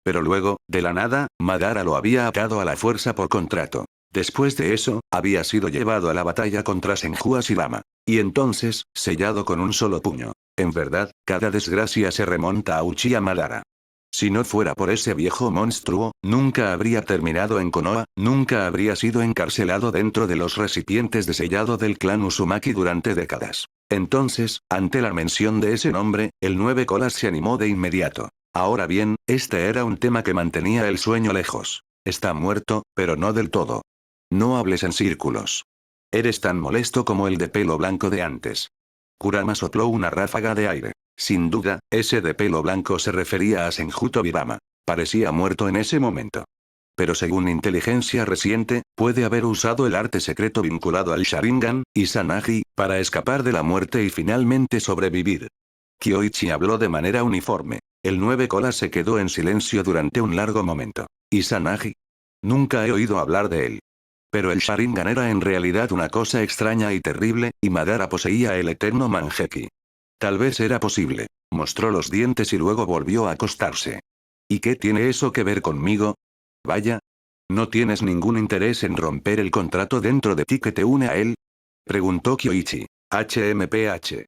Pero luego, de la nada, Madara lo había atado a la fuerza por contrato. Después de eso, había sido llevado a la batalla contra Senju Hashirama. Y entonces, sellado con un solo puño. En verdad, cada desgracia se remonta a Uchiha Madara. Si no fuera por ese viejo monstruo, nunca habría terminado en Konoha, nunca habría sido encarcelado dentro de los recipientes de sellado del clan Uzumaki durante décadas. Entonces, ante la mención de ese nombre, el 9 colas se animó de inmediato. Ahora bien, este era un tema que mantenía el sueño lejos. Está muerto, pero no del todo. No hables en círculos. Eres tan molesto como el de pelo blanco de antes. Kurama sopló una ráfaga de aire. Sin duda, ese de pelo blanco se refería a Senju Tobirama. Parecía muerto en ese momento. Pero según inteligencia reciente, puede haber usado el arte secreto vinculado al Sharingan, Izanagi, para escapar de la muerte y finalmente sobrevivir. Kyoichi habló de manera uniforme. El 9 colas se quedó en silencio durante un largo momento. ¿Izanagi? Nunca he oído hablar de él. Pero el Sharingan era en realidad una cosa extraña y terrible, y Madara poseía el eterno Manjeki. Tal vez era posible. Mostró los dientes y luego volvió a acostarse. ¿Y qué tiene eso que ver conmigo? Vaya. ¿No tienes ningún interés en romper el contrato dentro de ti que te une a él? Preguntó Kyoichi. HMPH.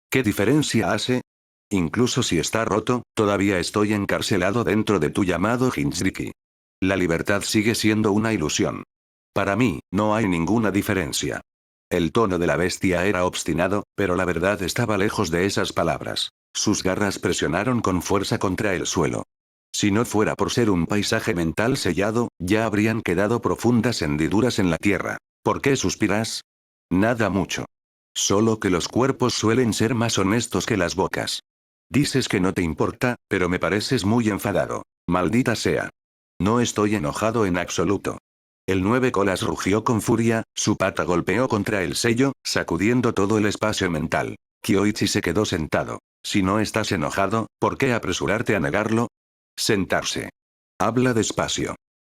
¿Qué diferencia hace? Incluso si está roto, todavía estoy encarcelado dentro de tu llamado Jinchuriki. La libertad sigue siendo una ilusión. Para mí, no hay ninguna diferencia. El tono de la bestia era obstinado, pero la verdad estaba lejos de esas palabras. Sus garras presionaron con fuerza contra el suelo. Si no fuera por ser un paisaje mental sellado, ya habrían quedado profundas hendiduras en la tierra. ¿Por qué suspiras? Nada mucho. Solo que los cuerpos suelen ser más honestos que las bocas. Dices que no te importa, pero me pareces muy enfadado. Maldita sea. No estoy enojado en absoluto. El 9 colas rugió con furia, su pata golpeó contra el sello, sacudiendo todo el espacio mental. Kyoichi se quedó sentado. Si no estás enojado, ¿por qué apresurarte a negarlo? Sentarse. Habla despacio.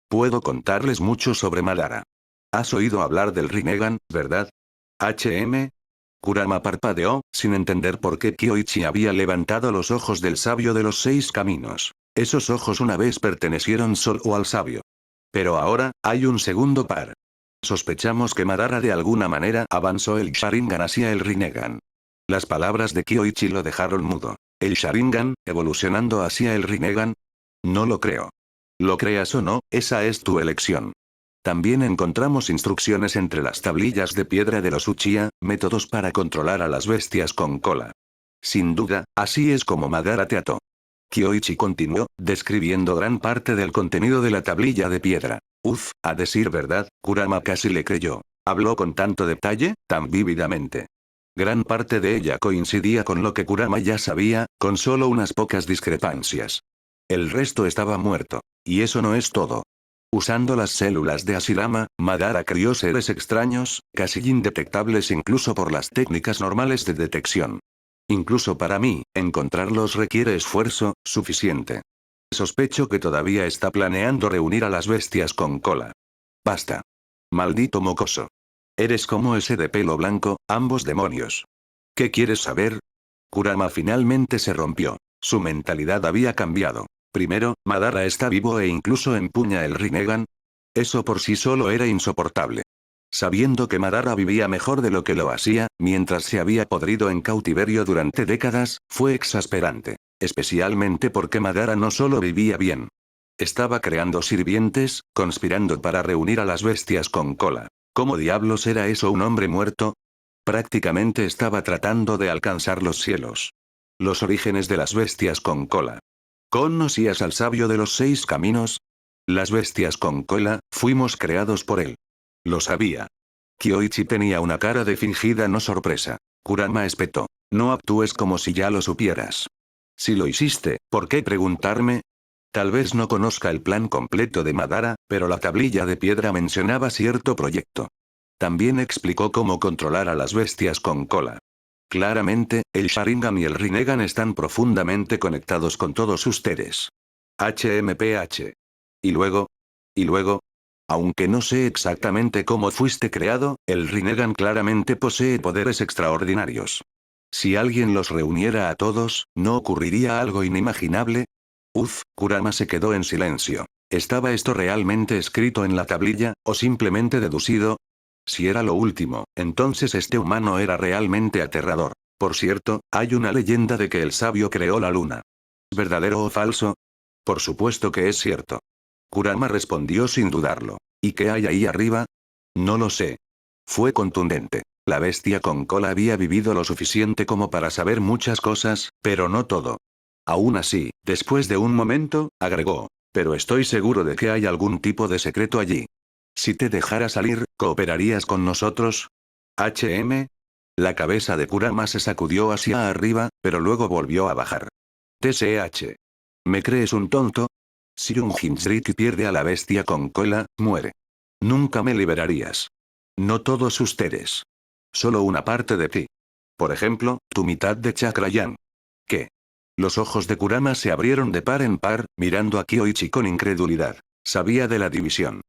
Puedo contarles mucho sobre Madara. Has oído hablar del Rinnegan, ¿verdad? HM. Kurama parpadeó, sin entender por qué Kyoichi había levantado los ojos del sabio de los 6 caminos. Esos ojos una vez pertenecieron solo al sabio. Pero ahora, hay un segundo par. Sospechamos que Madara de alguna manera avanzó el Sharingan hacia el Rinnegan. Las palabras de Kyoichi lo dejaron mudo. ¿El Sharingan, evolucionando hacia el Rinnegan? No lo creo. Lo creas o no, esa es tu elección. También encontramos instrucciones entre las tablillas de piedra de los Uchiha, métodos para controlar a las bestias con cola. Sin duda, así es como Madara te ató. Kyoichi continuó, describiendo gran parte del contenido de la tablilla de piedra. A decir verdad, Kurama casi le creyó. Habló con tanto detalle, tan vívidamente. Gran parte de ella coincidía con lo que Kurama ya sabía, con solo unas pocas discrepancias. El resto estaba muerto. Y eso no es todo. Usando las células de Hashirama, Madara crió seres extraños, casi indetectables incluso por las técnicas normales de detección. Incluso para mí, encontrarlos requiere esfuerzo suficiente. Sospecho que todavía está planeando reunir a las bestias con cola. Basta. Maldito mocoso. Eres como ese de pelo blanco, ambos demonios. ¿Qué quieres saber? Kurama finalmente se rompió. Su mentalidad había cambiado. Primero, Madara está vivo e incluso empuña el Rinnegan. Eso por sí solo era insoportable. Sabiendo que Madara vivía mejor de lo que lo hacía, mientras se había podrido en cautiverio durante décadas, fue exasperante. Especialmente porque Madara no solo vivía bien. Estaba creando sirvientes, conspirando para reunir a las bestias con cola. ¿Cómo diablos era eso un hombre muerto? Prácticamente estaba tratando de alcanzar los cielos. Los orígenes de las bestias con cola. ¿Conocías al sabio de los 6 caminos? Las bestias con cola, fuimos creados por él. Lo sabía. Kyoichi tenía una cara de fingida no sorpresa. Kurama espetó. No actúes como si ya lo supieras. Si lo hiciste, ¿por qué preguntarme? Tal vez no conozca el plan completo de Madara, pero la tablilla de piedra mencionaba cierto proyecto. También explicó cómo controlar a las bestias con cola. Claramente, el Sharingan y el Rinnegan están profundamente conectados con todos ustedes. HMPH. ¿Y luego? ¿Y luego? Aunque no sé exactamente cómo fuiste creado, el Rinnegan claramente posee poderes extraordinarios. Si alguien los reuniera a todos, ¿no ocurriría algo inimaginable? Kurama se quedó en silencio. ¿Estaba esto realmente escrito en la tablilla, o simplemente deducido? Si era lo último, entonces este humano era realmente aterrador. Por cierto, hay una leyenda de que el sabio creó la luna. ¿Es verdadero o falso? Por supuesto que es cierto. Kurama respondió sin dudarlo. ¿Y qué hay ahí arriba? No lo sé. Fue contundente. La bestia con cola había vivido lo suficiente como para saber muchas cosas, pero no todo. Aún así, después de un momento, agregó. Pero estoy seguro de que hay algún tipo de secreto allí. Si te dejara salir, ¿cooperarías con nosotros? HM. La cabeza de Kurama se sacudió hacia arriba, pero luego volvió a bajar. TSH. ¿Me crees un tonto? Si un Jinchuriki pierde a la bestia con cola, muere. Nunca me liberarías. No todos ustedes. Solo una parte de ti. Por ejemplo, tu mitad de Chakrayan. ¿Qué? Los ojos de Kurama se abrieron de par en par, mirando a Kyoichi con incredulidad. Sabía de la división.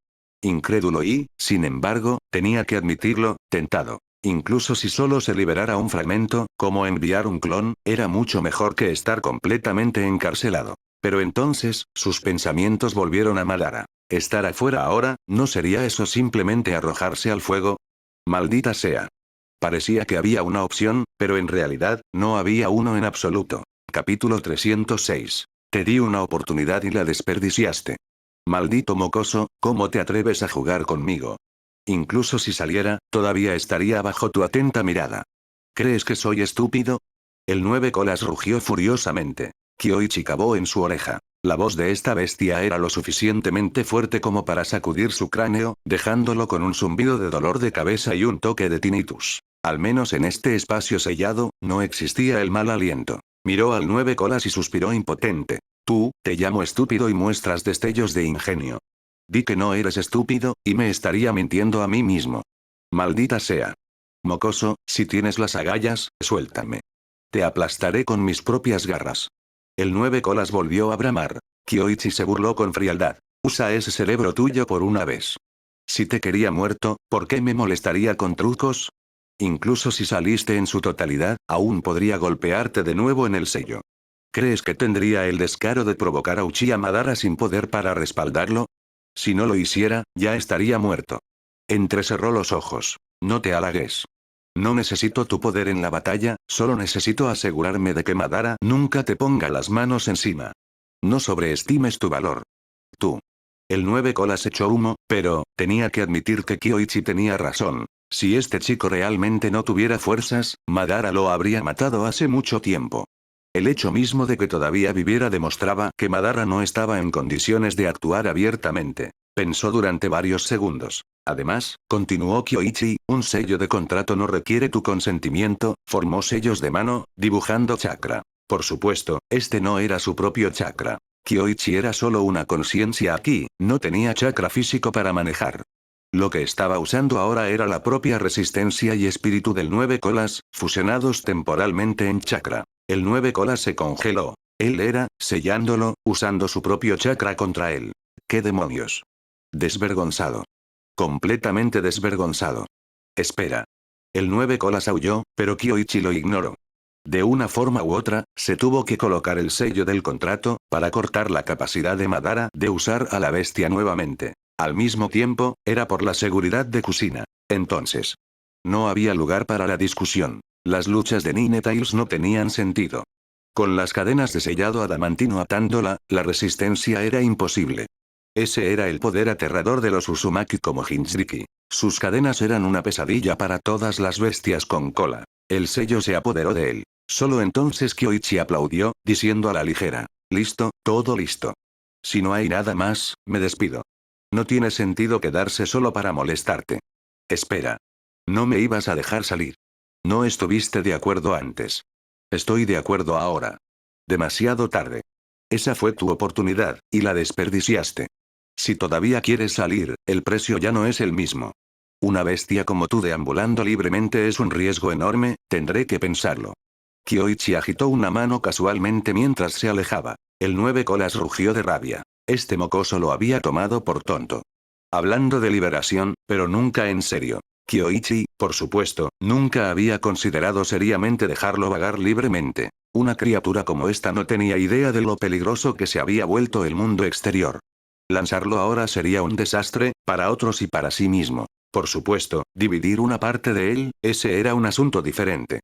Incrédulo y, sin embargo, tenía que admitirlo, tentado. Incluso si solo se liberara un fragmento, como enviar un clon, era mucho mejor que estar completamente encarcelado. Pero entonces, sus pensamientos volvieron a Madara. ¿Estar afuera ahora, no sería eso simplemente arrojarse al fuego? Maldita sea. Parecía que había una opción, pero en realidad, no había uno en absoluto. Capítulo 306. Te di una oportunidad y la desperdiciaste. Maldito mocoso, ¿cómo te atreves a jugar conmigo? Incluso si saliera, todavía estaría bajo tu atenta mirada. ¿Crees que soy estúpido? El 9 colas rugió furiosamente. Kyoichi cavó en su oreja. La voz de esta bestia era lo suficientemente fuerte como para sacudir su cráneo, dejándolo con un zumbido de dolor de cabeza y un toque de tinnitus. Al menos en este espacio sellado, no existía el mal aliento. Miró al 9 colas y suspiró impotente. Tú, te llamo estúpido y muestras destellos de ingenio. Di que no eres estúpido, y me estaría mintiendo a mí mismo. Maldita sea. Mocoso, si tienes las agallas, suéltame. Te aplastaré con mis propias garras. El 9 colas volvió a bramar. Kyoichi se burló con frialdad. Usa ese cerebro tuyo por una vez. Si te quería muerto, ¿por qué me molestaría con trucos? Incluso si saliste en su totalidad, aún podría golpearte de nuevo en el sello. ¿Crees que tendría el descaro de provocar a Uchiha Madara sin poder para respaldarlo? Si no lo hiciera, ya estaría muerto. Entrecerró los ojos. No te halagues. No necesito tu poder en la batalla, solo necesito asegurarme de que Madara nunca te ponga las manos encima. No sobreestimes tu valor. Tú. El 9 colas echó humo, pero, tenía que admitir que Kyoichi tenía razón. Si este chico realmente no tuviera fuerzas, Madara lo habría matado hace mucho tiempo. El hecho mismo de que todavía viviera demostraba que Madara no estaba en condiciones de actuar abiertamente. Pensó durante varios segundos. Además, continuó Kyoichi, un sello de contrato no requiere tu consentimiento, formó sellos de mano, dibujando chakra. Por supuesto, este no era su propio chakra. Kyoichi era solo una conciencia aquí, no tenía chakra físico para manejar. Lo que estaba usando ahora era la propia resistencia y espíritu del 9 colas, fusionados temporalmente en chakra. El 9 colas se congeló. Él era, sellándolo, usando su propio chakra contra él. ¿Qué demonios? Desvergonzado. Completamente desvergonzado. Espera. El 9 colas aulló, pero Kyoichi lo ignoró. De una forma u otra, se tuvo que colocar el sello del contrato, para cortar la capacidad de Madara de usar a la bestia nuevamente. Al mismo tiempo, era por la seguridad de Kushina. Entonces. No había lugar para la discusión. Las luchas de Ninetales no tenían sentido. Con las cadenas de sellado adamantino atándola, la resistencia era imposible. Ese era el poder aterrador de los Uzumaki como Jinchuriki. Sus cadenas eran una pesadilla para todas las bestias con cola. El sello se apoderó de él. Solo entonces Kyoichi aplaudió, diciendo a la ligera. Listo, todo listo. Si no hay nada más, me despido. No tiene sentido quedarse solo para molestarte. Espera. No me ibas a dejar salir. No estuviste de acuerdo antes. Estoy de acuerdo ahora. Demasiado tarde. Esa fue tu oportunidad, y la desperdiciaste. Si todavía quieres salir, el precio ya no es el mismo. Una bestia como tú deambulando libremente es un riesgo enorme, tendré que pensarlo. Kyoichi agitó una mano casualmente mientras se alejaba. El 9 colas rugió de rabia. Este mocoso lo había tomado por tonto. Hablando de liberación, pero nunca en serio. Kyoichi, por supuesto, nunca había considerado seriamente dejarlo vagar libremente. Una criatura como esta no tenía idea de lo peligroso que se había vuelto el mundo exterior. Lanzarlo ahora sería un desastre, para otros y para sí mismo. Por supuesto, dividir una parte de él, ese era un asunto diferente.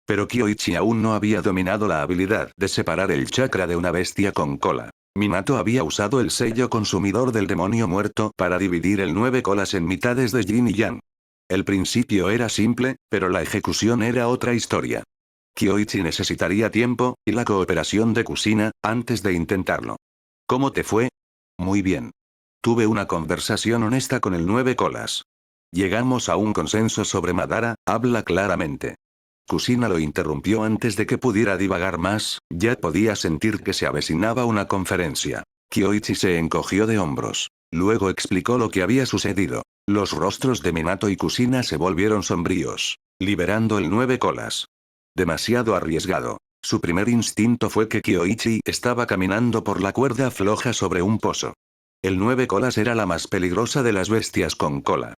Pero Kyoichi aún no había dominado la habilidad de separar el chakra de una bestia con cola. Minato había usado el sello consumidor del demonio muerto para dividir el 9 colas en mitades de yin y yang. El principio era simple, pero la ejecución era otra historia. Kyoichi necesitaría tiempo, y la cooperación de Kushina, antes de intentarlo. ¿Cómo te fue? Muy bien. Tuve una conversación honesta con el 9 colas. Llegamos a un consenso sobre Madara, habla claramente. Kushina lo interrumpió antes de que pudiera divagar más, ya podía sentir que se avecinaba una conferencia. Kyoichi se encogió de hombros. Luego explicó lo que había sucedido. Los rostros de Minato y Kushina se volvieron sombríos, liberando el 9 colas. Demasiado arriesgado. Su primer instinto fue que Kyoichi estaba caminando por la cuerda floja sobre un pozo. El 9 colas era la más peligrosa de las bestias con cola.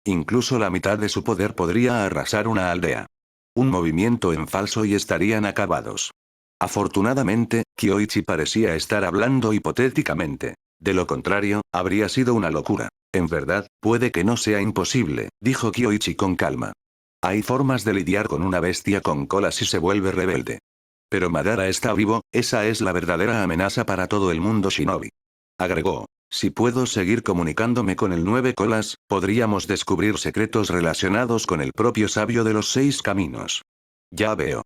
Incluso la mitad de su poder podría arrasar una aldea. Un movimiento en falso y estarían acabados. Afortunadamente, Kyoichi parecía estar hablando hipotéticamente. De lo contrario, habría sido una locura. En verdad, puede que no sea imposible, dijo Kyoichi con calma. Hay formas de lidiar con una bestia con cola si se vuelve rebelde. Pero Madara está vivo, esa es la verdadera amenaza para todo el mundo shinobi. Agregó. Si puedo seguir comunicándome con el 9 colas, podríamos descubrir secretos relacionados con el propio sabio de los 6 caminos. Ya veo.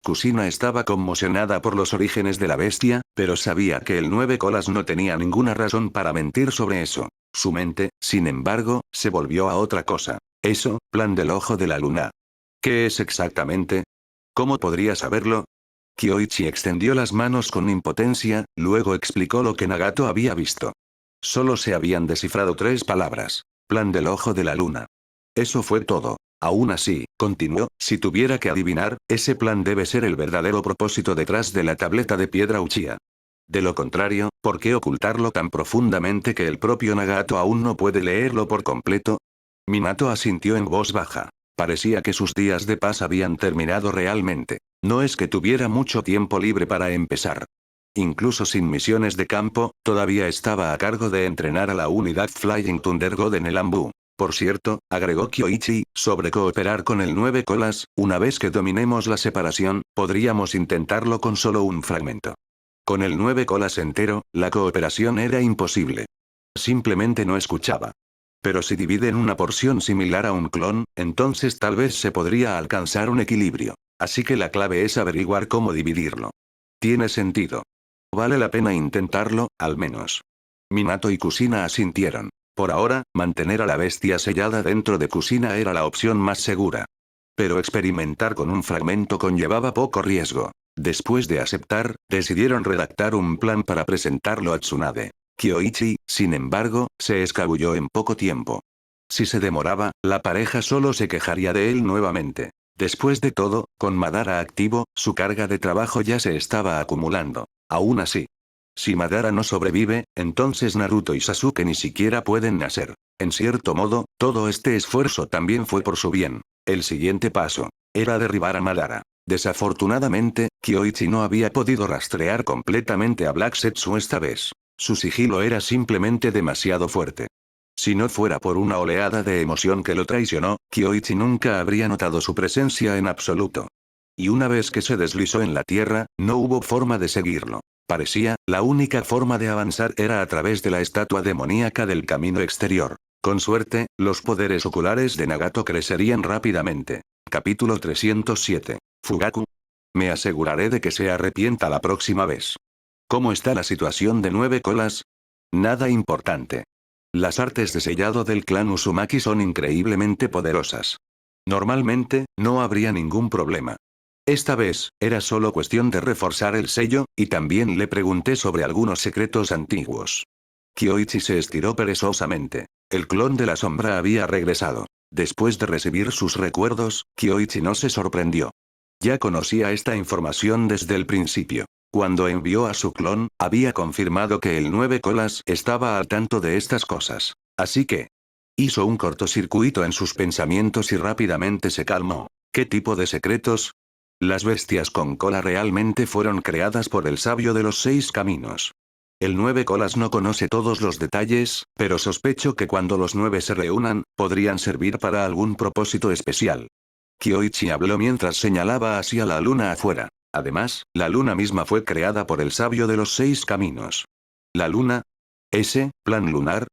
Kushina estaba conmocionada por los orígenes de la bestia, pero sabía que el 9 colas no tenía ninguna razón para mentir sobre eso. Su mente, sin embargo, se volvió a otra cosa. Eso, plan del ojo de la luna. ¿Qué es exactamente? ¿Cómo podría saberlo? Kyoichi extendió las manos con impotencia, luego explicó lo que Nagato había visto. Solo se habían descifrado 3 palabras. Plan del ojo de la luna. Eso fue todo. Aún así, continuó, si tuviera que adivinar, ese plan debe ser el verdadero propósito detrás de la tableta de piedra Uchiha. De lo contrario, ¿por qué ocultarlo tan profundamente que el propio Nagato aún no puede leerlo por completo? Minato asintió en voz baja. Parecía que sus días de paz habían terminado realmente. No es que tuviera mucho tiempo libre para empezar. Incluso sin misiones de campo, todavía estaba a cargo de entrenar a la unidad Flying Thunder God en el Ambu. Por cierto, agregó Kyoichi, sobre cooperar con el 9 colas, una vez que dominemos la separación, podríamos intentarlo con solo un fragmento. Con el 9 colas entero, la cooperación era imposible. Simplemente no escuchaba. Pero si dividen una porción similar a un clon, entonces tal vez se podría alcanzar un equilibrio. Así que la clave es averiguar cómo dividirlo. Tiene sentido. Vale la pena intentarlo, al menos. Minato y Kusina asintieron. Por ahora, mantener a la bestia sellada dentro de Kusina era la opción más segura. Pero experimentar con un fragmento conllevaba poco riesgo. Después de aceptar, decidieron redactar un plan para presentarlo a Tsunade. Kyoichi, sin embargo, se escabulló en poco tiempo. Si se demoraba, la pareja solo se quejaría de él nuevamente. Después de todo, con Madara activo, su carga de trabajo ya se estaba acumulando. Aún así, si Madara no sobrevive, entonces Naruto y Sasuke ni siquiera pueden nacer. En cierto modo, todo este esfuerzo también fue por su bien. El siguiente paso era derribar a Madara. Desafortunadamente, Kyoichi no había podido rastrear completamente a Black Zetsu esta vez. Su sigilo era simplemente demasiado fuerte. Si no fuera por una oleada de emoción que lo traicionó, Kyoichi nunca habría notado su presencia en absoluto. Y una vez que se deslizó en la tierra, no hubo forma de seguirlo. Parecía, la única forma de avanzar era a través de la estatua demoníaca del camino exterior. Con suerte, los poderes oculares de Nagato crecerían rápidamente. Capítulo 307. Fugaku. Me aseguraré de que se arrepienta la próxima vez. ¿Cómo está la situación de 9 colas? Nada importante. Las artes de sellado del clan Uzumaki son increíblemente poderosas. Normalmente, no habría ningún problema. Esta vez, era solo cuestión de reforzar el sello, y también le pregunté sobre algunos secretos antiguos. Kyoichi se estiró perezosamente. El clon de la sombra había regresado. Después de recibir sus recuerdos, Kyoichi no se sorprendió. Ya conocía esta información desde el principio. Cuando envió a su clon, había confirmado que el 9 colas estaba al tanto de estas cosas. Así que hizo un cortocircuito en sus pensamientos y rápidamente se calmó. ¿Qué tipo de secretos? Las bestias con cola realmente fueron creadas por el sabio de los 6 caminos. El 9 colas no conoce todos los detalles, pero sospecho que cuando los 9 se reúnan, podrían servir para algún propósito especial. Kyoichi habló mientras señalaba hacia la luna afuera. Además, la luna misma fue creada por el sabio de los 6 caminos. ¿La luna? ¿Ese, plan lunar?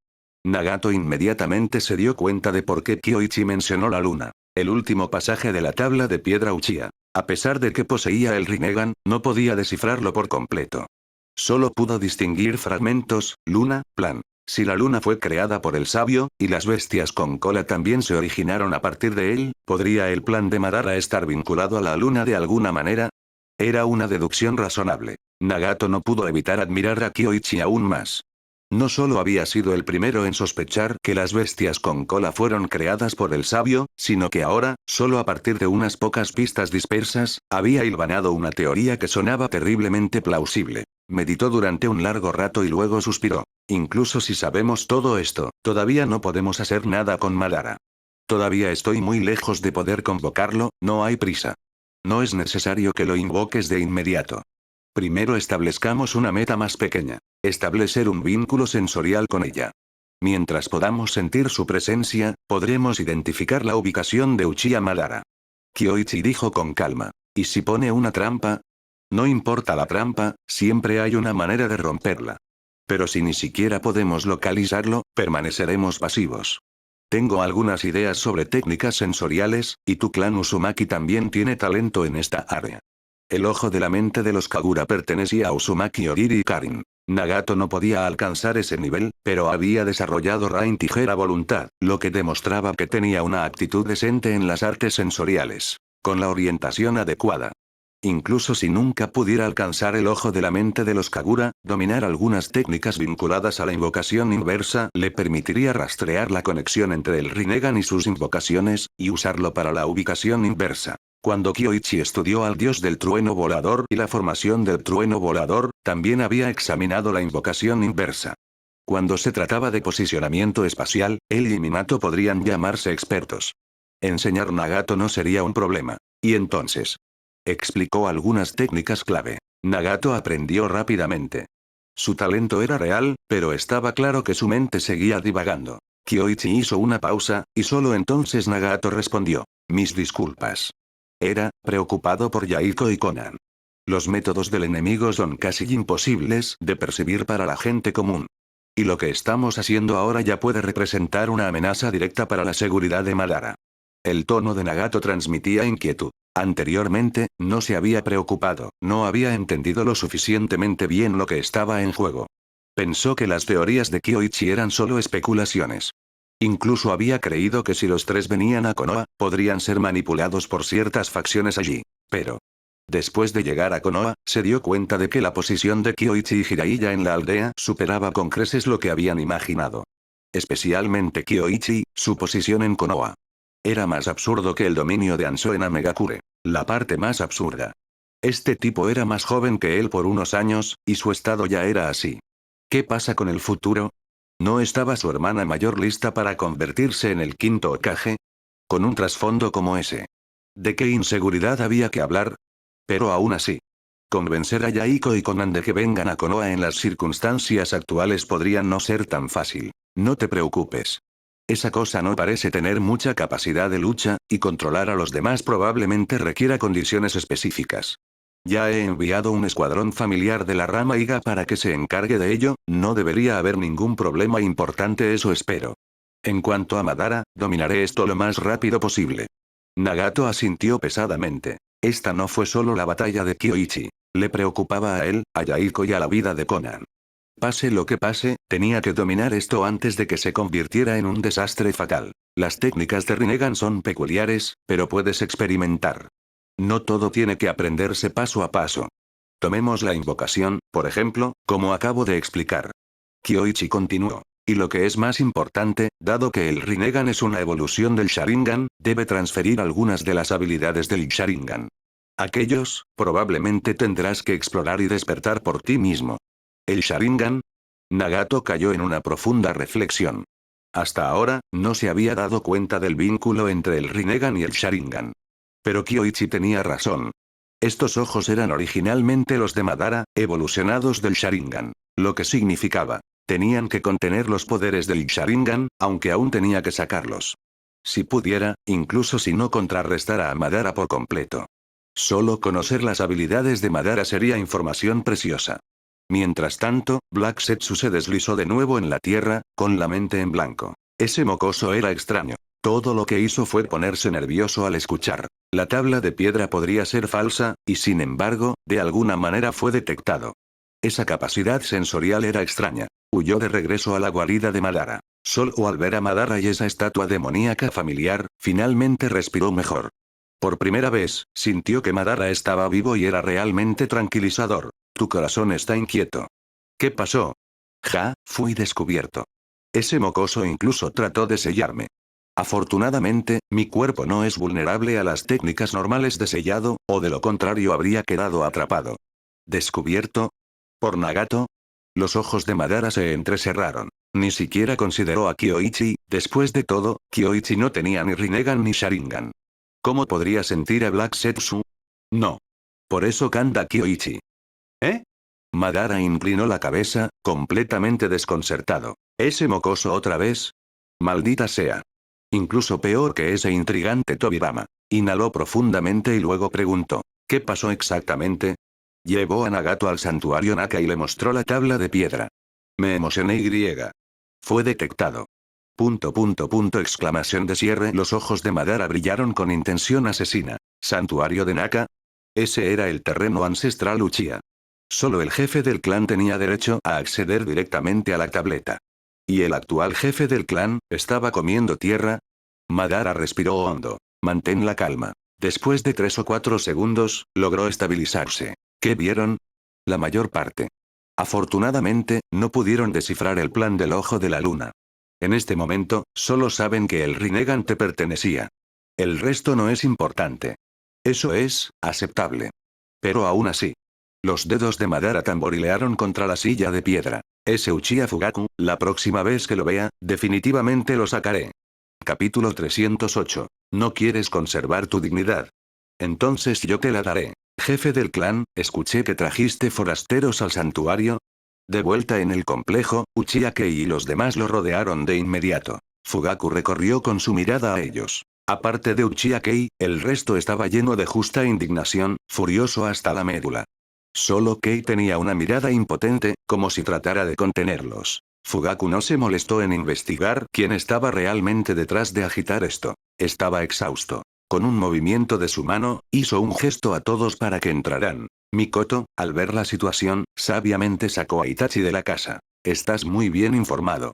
Nagato inmediatamente se dio cuenta de por qué Kyoichi mencionó la luna. El último pasaje de la tabla de piedra Uchiha. A pesar de que poseía el Rinnegan, no podía descifrarlo por completo. Solo pudo distinguir fragmentos, luna, plan. Si la luna fue creada por el sabio, y las bestias con cola también se originaron a partir de él, ¿podría el plan de Madara estar vinculado a la luna de alguna manera? Era una deducción razonable. Nagato no pudo evitar admirar a Kyoichi aún más. No solo había sido el primero en sospechar que las bestias con cola fueron creadas por el sabio, sino que ahora, solo a partir de unas pocas pistas dispersas, había hilvanado una teoría que sonaba terriblemente plausible. Meditó durante un largo rato y luego suspiró. Incluso si sabemos todo esto, todavía no podemos hacer nada con Madara. Todavía estoy muy lejos de poder convocarlo, no hay prisa. No es necesario que lo invoques de inmediato. Primero establezcamos una meta más pequeña. Establecer un vínculo sensorial con ella. Mientras podamos sentir su presencia, podremos identificar la ubicación de Uchiha Madara. Kyoichi dijo con calma. ¿Y si pone una trampa? No importa la trampa, siempre hay una manera de romperla. Pero si ni siquiera podemos localizarlo, permaneceremos pasivos. Tengo algunas ideas sobre técnicas sensoriales, y tu clan Uzumaki también tiene talento en esta área. El ojo de la mente de los Kagura pertenecía a Uzumaki Oriri y Karin. Nagato no podía alcanzar ese nivel, pero había desarrollado Rain Tijera Voluntad, lo que demostraba que tenía una actitud decente en las artes sensoriales, con la orientación adecuada. Incluso si nunca pudiera alcanzar el ojo de la mente de los Kagura, dominar algunas técnicas vinculadas a la invocación inversa le permitiría rastrear la conexión entre el Rinnegan y sus invocaciones, y usarlo para la ubicación inversa. Cuando Kyoichi estudió al dios del trueno volador y la formación del trueno volador, también había examinado la invocación inversa. Cuando se trataba de posicionamiento espacial, él y Minato podrían llamarse expertos. Enseñar Nagato no sería un problema. Y entonces, explicó algunas técnicas clave. Nagato aprendió rápidamente. Su talento era real, pero estaba claro que su mente seguía divagando. Kyoichi hizo una pausa, y solo entonces Nagato respondió: mis disculpas. Era preocupado por Yaiko y Conan. Los métodos del enemigo son casi imposibles de percibir para la gente común. Y lo que estamos haciendo ahora ya puede representar una amenaza directa para la seguridad de Madara. El tono de Nagato transmitía inquietud. Anteriormente, no se había preocupado, no había entendido lo suficientemente bien lo que estaba en juego. Pensó que las teorías de Kyoichi eran solo especulaciones. Incluso había creído que si los tres venían a Konoha, podrían ser manipulados por ciertas facciones allí. Pero, después de llegar a Konoha, se dio cuenta de que la posición de Kyoichi y Jiraiya en la aldea superaba con creces lo que habían imaginado. Especialmente Kyoichi, su posición en Konoha. Era más absurdo que el dominio de Ansho en Amegakure. La parte más absurda. Este tipo era más joven que él por unos años, y su estado ya era así. ¿Qué pasa con el futuro? ¿No estaba su hermana mayor lista para convertirse en el quinto Hokage? Con un trasfondo como ese. ¿De qué inseguridad había que hablar? Pero aún así. Convencer a Yaiko y Conan de que vengan a Konoha en las circunstancias actuales podría no ser tan fácil. No te preocupes. Esa cosa no parece tener mucha capacidad de lucha, y controlar a los demás probablemente requiera condiciones específicas. Ya he enviado un escuadrón familiar de la rama Iga para que se encargue de ello, no debería haber ningún problema importante, eso espero. En cuanto a Madara, dominaré esto lo más rápido posible. Nagato asintió pesadamente. Esta no fue solo la batalla de Kyoichi. Le preocupaba a él, a Yaiko y a la vida de Conan. Pase lo que pase, tenía que dominar esto antes de que se convirtiera en un desastre fatal. Las técnicas de Rinnegan son peculiares, pero puedes experimentar. No todo tiene que aprenderse paso a paso. Tomemos la invocación, por ejemplo, como acabo de explicar. Kyoichi continuó. Y lo que es más importante, dado que el Rinnegan es una evolución del Sharingan, debe transferir algunas de las habilidades del Sharingan. Aquellos, probablemente tendrás que explorar y despertar por ti mismo. ¿El Sharingan? Nagato cayó en una profunda reflexión. Hasta ahora, no se había dado cuenta del vínculo entre el Rinnegan y el Sharingan. Pero Kyoichi tenía razón. Estos ojos eran originalmente los de Madara, evolucionados del Sharingan. Lo que significaba, tenían que contener los poderes del Sharingan, aunque aún tenía que sacarlos. Si pudiera, incluso si no contrarrestara a Madara por completo. Solo conocer las habilidades de Madara sería información preciosa. Mientras tanto, Black Setsu se deslizó de nuevo en la tierra, con la mente en blanco. Ese mocoso era extraño. Todo lo que hizo fue ponerse nervioso al escuchar. La tabla de piedra podría ser falsa, y sin embargo, de alguna manera fue detectado. Esa capacidad sensorial era extraña. Huyó de regreso a la guarida de Madara. Solo al ver a Madara y esa estatua demoníaca familiar, finalmente respiró mejor. Por primera vez, sintió que Madara estaba vivo y era realmente tranquilizador. Tu corazón está inquieto. ¿Qué pasó? Fui descubierto. Ese mocoso incluso trató de sellarme. Afortunadamente, mi cuerpo no es vulnerable a las técnicas normales de sellado, o de lo contrario habría quedado atrapado. ¿Descubierto? ¿Por Nagato? Los ojos de Madara se entrecerraron. Ni siquiera consideró a Kyoichi, después de todo, Kyoichi no tenía ni Rinnegan ni Sharingan. ¿Cómo podría sentir a Black Setsu? No. Por eso canta Kyoichi. ¿Eh? Madara inclinó la cabeza, completamente desconcertado. ¿Ese mocoso otra vez? Maldita sea. Incluso peor que ese intrigante Tobirama. Inhaló profundamente y luego preguntó. ¿Qué pasó exactamente? Llevó a Nagato al santuario Naka y le mostró la tabla de piedra. Me emocioné y. Fue detectado. Exclamación de cierre. Los ojos de Madara brillaron con intención asesina. ¿Santuario de Naka? Ese era el terreno ancestral Uchiha. Solo el jefe del clan tenía derecho a acceder directamente a la tableta. ¿Y el actual jefe del clan estaba comiendo tierra? Madara respiró hondo. Mantén la calma. Después de 3 o 4 segundos, logró estabilizarse. ¿Qué vieron? La mayor parte. Afortunadamente, no pudieron descifrar el plan del ojo de la luna. En este momento, solo saben que el Rinnegan te pertenecía. El resto no es importante. Eso es aceptable. Pero aún así. Los dedos de Madara tamborilearon contra la silla de piedra. Ese Uchiha Fugaku, la próxima vez que lo vea, definitivamente lo sacaré. Capítulo 308. ¿No quieres conservar tu dignidad? Entonces yo te la daré. Jefe del clan, escuché que trajiste forasteros al santuario. De vuelta en el complejo, Uchiha Kei y los demás lo rodearon de inmediato. Fugaku recorrió con su mirada a ellos. Aparte de Uchiha Kei, el resto estaba lleno de justa indignación, furioso hasta la médula. Solo Kei tenía una mirada impotente, como si tratara de contenerlos. Fugaku no se molestó en investigar quién estaba realmente detrás de agitar esto. Estaba exhausto. Con un movimiento de su mano, hizo un gesto a todos para que entraran. Mikoto, al ver la situación, sabiamente sacó a Itachi de la casa. Estás muy bien informado.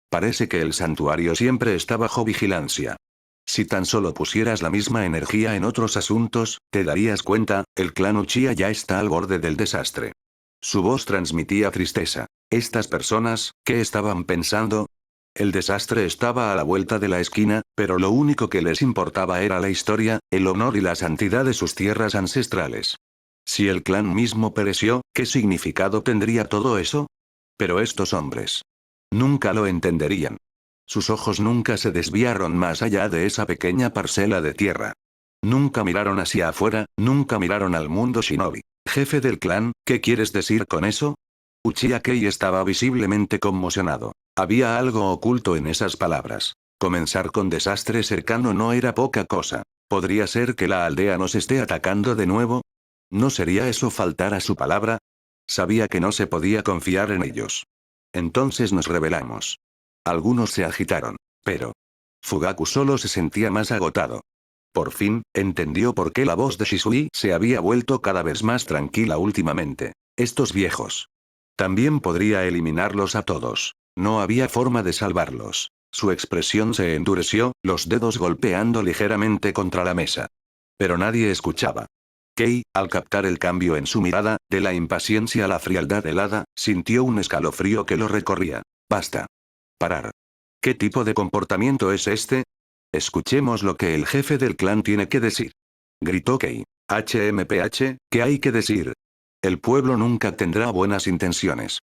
Parece que el santuario siempre está bajo vigilancia. Si tan solo pusieras la misma energía en otros asuntos, te darías cuenta, el clan Uchiha ya está al borde del desastre. Su voz transmitía tristeza. Estas personas, ¿qué estaban pensando? El desastre estaba a la vuelta de la esquina, pero lo único que les importaba era la historia, el honor y la santidad de sus tierras ancestrales. Si el clan mismo pereció, ¿qué significado tendría todo eso? Pero estos hombres nunca lo entenderían. Sus ojos nunca se desviaron más allá de esa pequeña parcela de tierra. Nunca miraron hacia afuera, nunca miraron al mundo shinobi. Jefe del clan, ¿qué quieres decir con eso? Uchiha Kei estaba visiblemente conmocionado. Había algo oculto en esas palabras. Comenzar con desastre cercano no era poca cosa. ¿Podría ser que la aldea nos esté atacando de nuevo? ¿No sería eso faltar a su palabra? Sabía que no se podía confiar en ellos. Entonces nos rebelamos. Algunos se agitaron. Pero Fugaku solo se sentía más agotado. Por fin, entendió por qué la voz de Shisui se había vuelto cada vez más tranquila últimamente. Estos viejos. También podría eliminarlos a todos. No había forma de salvarlos. Su expresión se endureció, los dedos golpeando ligeramente contra la mesa. Pero nadie escuchaba. Kei, al captar el cambio en su mirada, de la impaciencia a la frialdad helada, sintió un escalofrío que lo recorría. Basta. Parar. ¿Qué tipo de comportamiento es este? Escuchemos lo que el jefe del clan tiene que decir. Gritó Kei. HMPH, ¿qué hay que decir? El pueblo nunca tendrá buenas intenciones.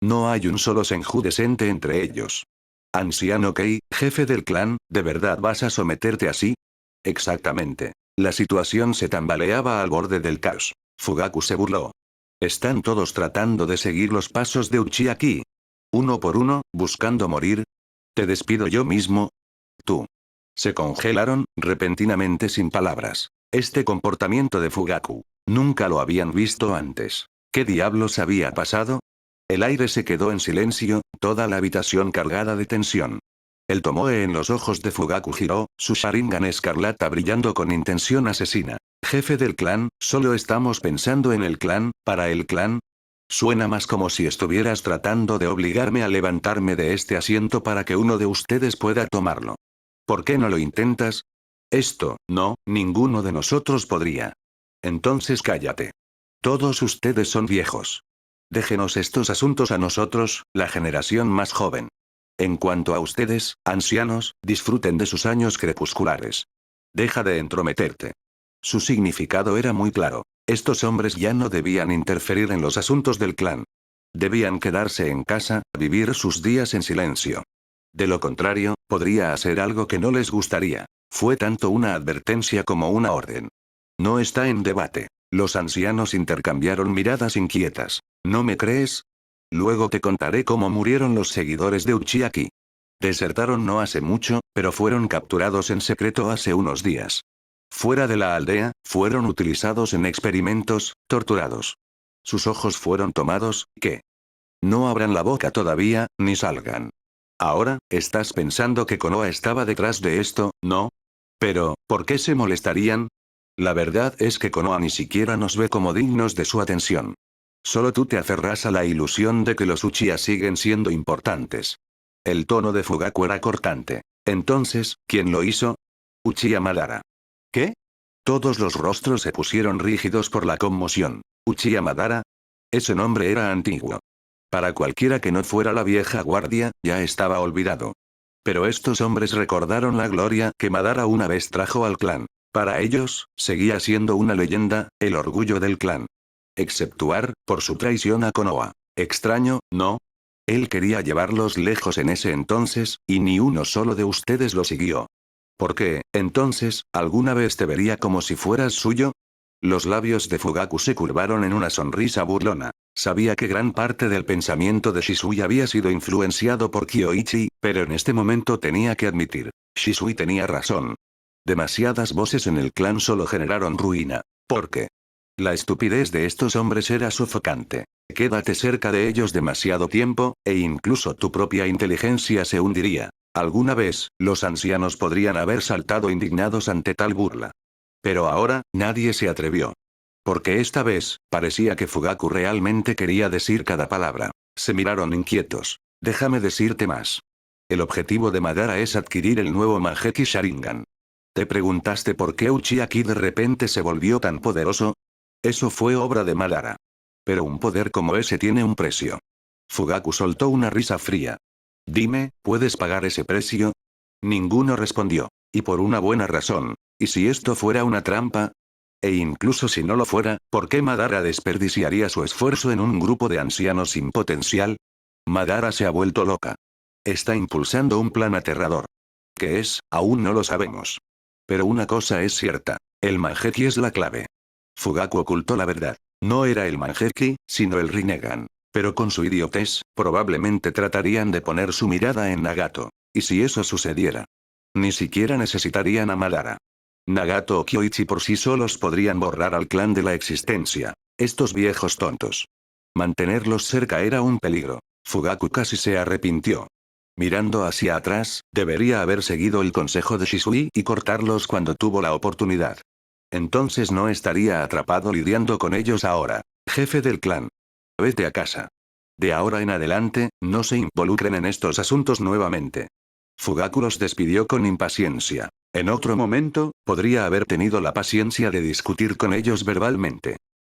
No hay un solo Senju decente entre ellos. Anciano Kei, jefe del clan, ¿de verdad vas a someterte así? Exactamente. La situación se tambaleaba al borde del caos. Fugaku se burló. Están todos tratando de seguir los pasos de Uchiha Kei. Uno por uno, buscando morir. ¿Te despido yo mismo? Tú. Se congelaron, repentinamente sin palabras. Este comportamiento de Fugaku. Nunca lo habían visto antes. ¿Qué diablos había pasado? El aire se quedó en silencio, toda la habitación cargada de tensión. El tomoe en los ojos de Fugaku giró, su Sharingan escarlata brillando con intención asesina. Jefe del clan, ¿solo estamos pensando en el clan, para el clan? Suena más como si estuvieras tratando de obligarme a levantarme de este asiento para que uno de ustedes pueda tomarlo. ¿Por qué no lo intentas? Esto, no, ninguno de nosotros podría. Entonces cállate. Todos ustedes son viejos. Déjenos estos asuntos a nosotros, la generación más joven. En cuanto a ustedes, ancianos, disfruten de sus años crepusculares. Deja de entrometerte. Su significado era muy claro. Estos hombres ya no debían interferir en los asuntos del clan. Debían quedarse en casa, vivir sus días en silencio. De lo contrario, podría hacer algo que no les gustaría. Fue tanto una advertencia como una orden. No está en debate. Los ancianos intercambiaron miradas inquietas. ¿No me crees? Luego te contaré cómo murieron los seguidores de Uchiha Kei. Desertaron no hace mucho, pero fueron capturados en secreto hace unos días. Fuera de la aldea, fueron utilizados en experimentos, torturados. Sus ojos fueron tomados, ¿qué? No abran la boca todavía, ni salgan. Ahora, estás pensando que Konoha estaba detrás de esto, ¿no? Pero, ¿por qué se molestarían? La verdad es que Konoha ni siquiera nos ve como dignos de su atención. Solo tú te aferras a la ilusión de que los Uchiha siguen siendo importantes. El tono de Fugaku era cortante. Entonces, ¿quién lo hizo? Uchiha Madara. ¿Qué? Todos los rostros se pusieron rígidos por la conmoción. ¿Uchiha Madara? Ese nombre era antiguo. Para cualquiera que no fuera la vieja guardia, ya estaba olvidado. Pero estos hombres recordaron la gloria que Madara una vez trajo al clan. Para ellos, seguía siendo una leyenda, el orgullo del clan. Exceptuar, por su traición a Konoha. Extraño, ¿no? Él quería llevarlos lejos en ese entonces, y ni uno solo de ustedes lo siguió. ¿Por qué, entonces, alguna vez te vería como si fueras suyo? Los labios de Fugaku se curvaron en una sonrisa burlona. Sabía que gran parte del pensamiento de Shisui había sido influenciado por Kyoichi, pero en este momento tenía que admitir. Shisui tenía razón. Demasiadas voces en el clan solo generaron ruina. ¿Por qué? La estupidez de estos hombres era sofocante. Quédate cerca de ellos demasiado tiempo, e incluso tu propia inteligencia se hundiría. Alguna vez, los ancianos podrían haber saltado indignados ante tal burla. Pero ahora, nadie se atrevió. Porque esta vez, parecía que Fugaku realmente quería decir cada palabra. Se miraron inquietos. Déjame decirte más. El objetivo de Madara es adquirir el nuevo Mangekyou Sharingan. ¿Te preguntaste por qué Uchiha Ki de repente se volvió tan poderoso? Eso fue obra de Madara. Pero un poder como ese tiene un precio. Fugaku soltó una risa fría. Dime, ¿puedes pagar ese precio? Ninguno respondió. Y por una buena razón. ¿Y si esto fuera una trampa? E incluso si no lo fuera, ¿por qué Madara desperdiciaría su esfuerzo en un grupo de ancianos sin potencial? Madara se ha vuelto loca. Está impulsando un plan aterrador. ¿Qué es? Aún no lo sabemos. Pero una cosa es cierta. El Mangekyou es la clave. Fugaku ocultó la verdad. No era el Mangekyou, sino el Rinnegan. Pero con su idiotez, probablemente tratarían de poner su mirada en Nagato. ¿Y si eso sucediera? Ni siquiera necesitarían a Madara. Nagato o Kyoichi por sí solos podrían borrar al clan de la existencia. Estos viejos tontos. Mantenerlos cerca era un peligro. Fugaku casi se arrepintió. Mirando hacia atrás, debería haber seguido el consejo de Shisui y cortarlos cuando tuvo la oportunidad. Entonces no estaría atrapado lidiando con ellos ahora. Jefe del clan. Vete a casa. De ahora en adelante, no se involucren en estos asuntos nuevamente. Fugaku los despidió con impaciencia. En otro momento, podría haber tenido la paciencia de discutir con ellos verbalmente.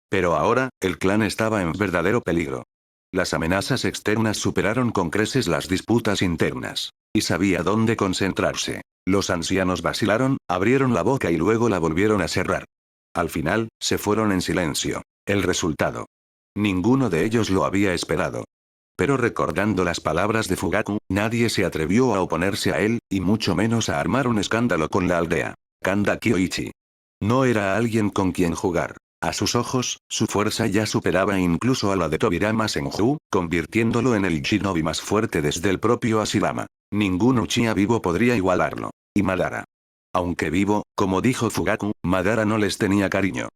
Pero ahora, el clan estaba en verdadero peligro. Las amenazas externas superaron con creces las disputas internas. Y sabía dónde concentrarse. Los ancianos vacilaron, abrieron la boca y luego la volvieron a cerrar. Al final, se fueron en silencio. El resultado. Ninguno de ellos lo había esperado. Pero recordando las palabras de Fugaku, nadie se atrevió a oponerse a él, y mucho menos a armar un escándalo con la aldea. Kanda Kyoichi. No era alguien con quien jugar. A sus ojos, su fuerza ya superaba incluso a la de Tobirama Senju, convirtiéndolo en el shinobi más fuerte desde el propio Hashirama. Ningún Uchiha vivo podría igualarlo. Y Madara. Aunque vivo, como dijo Fugaku, Madara no les tenía cariño.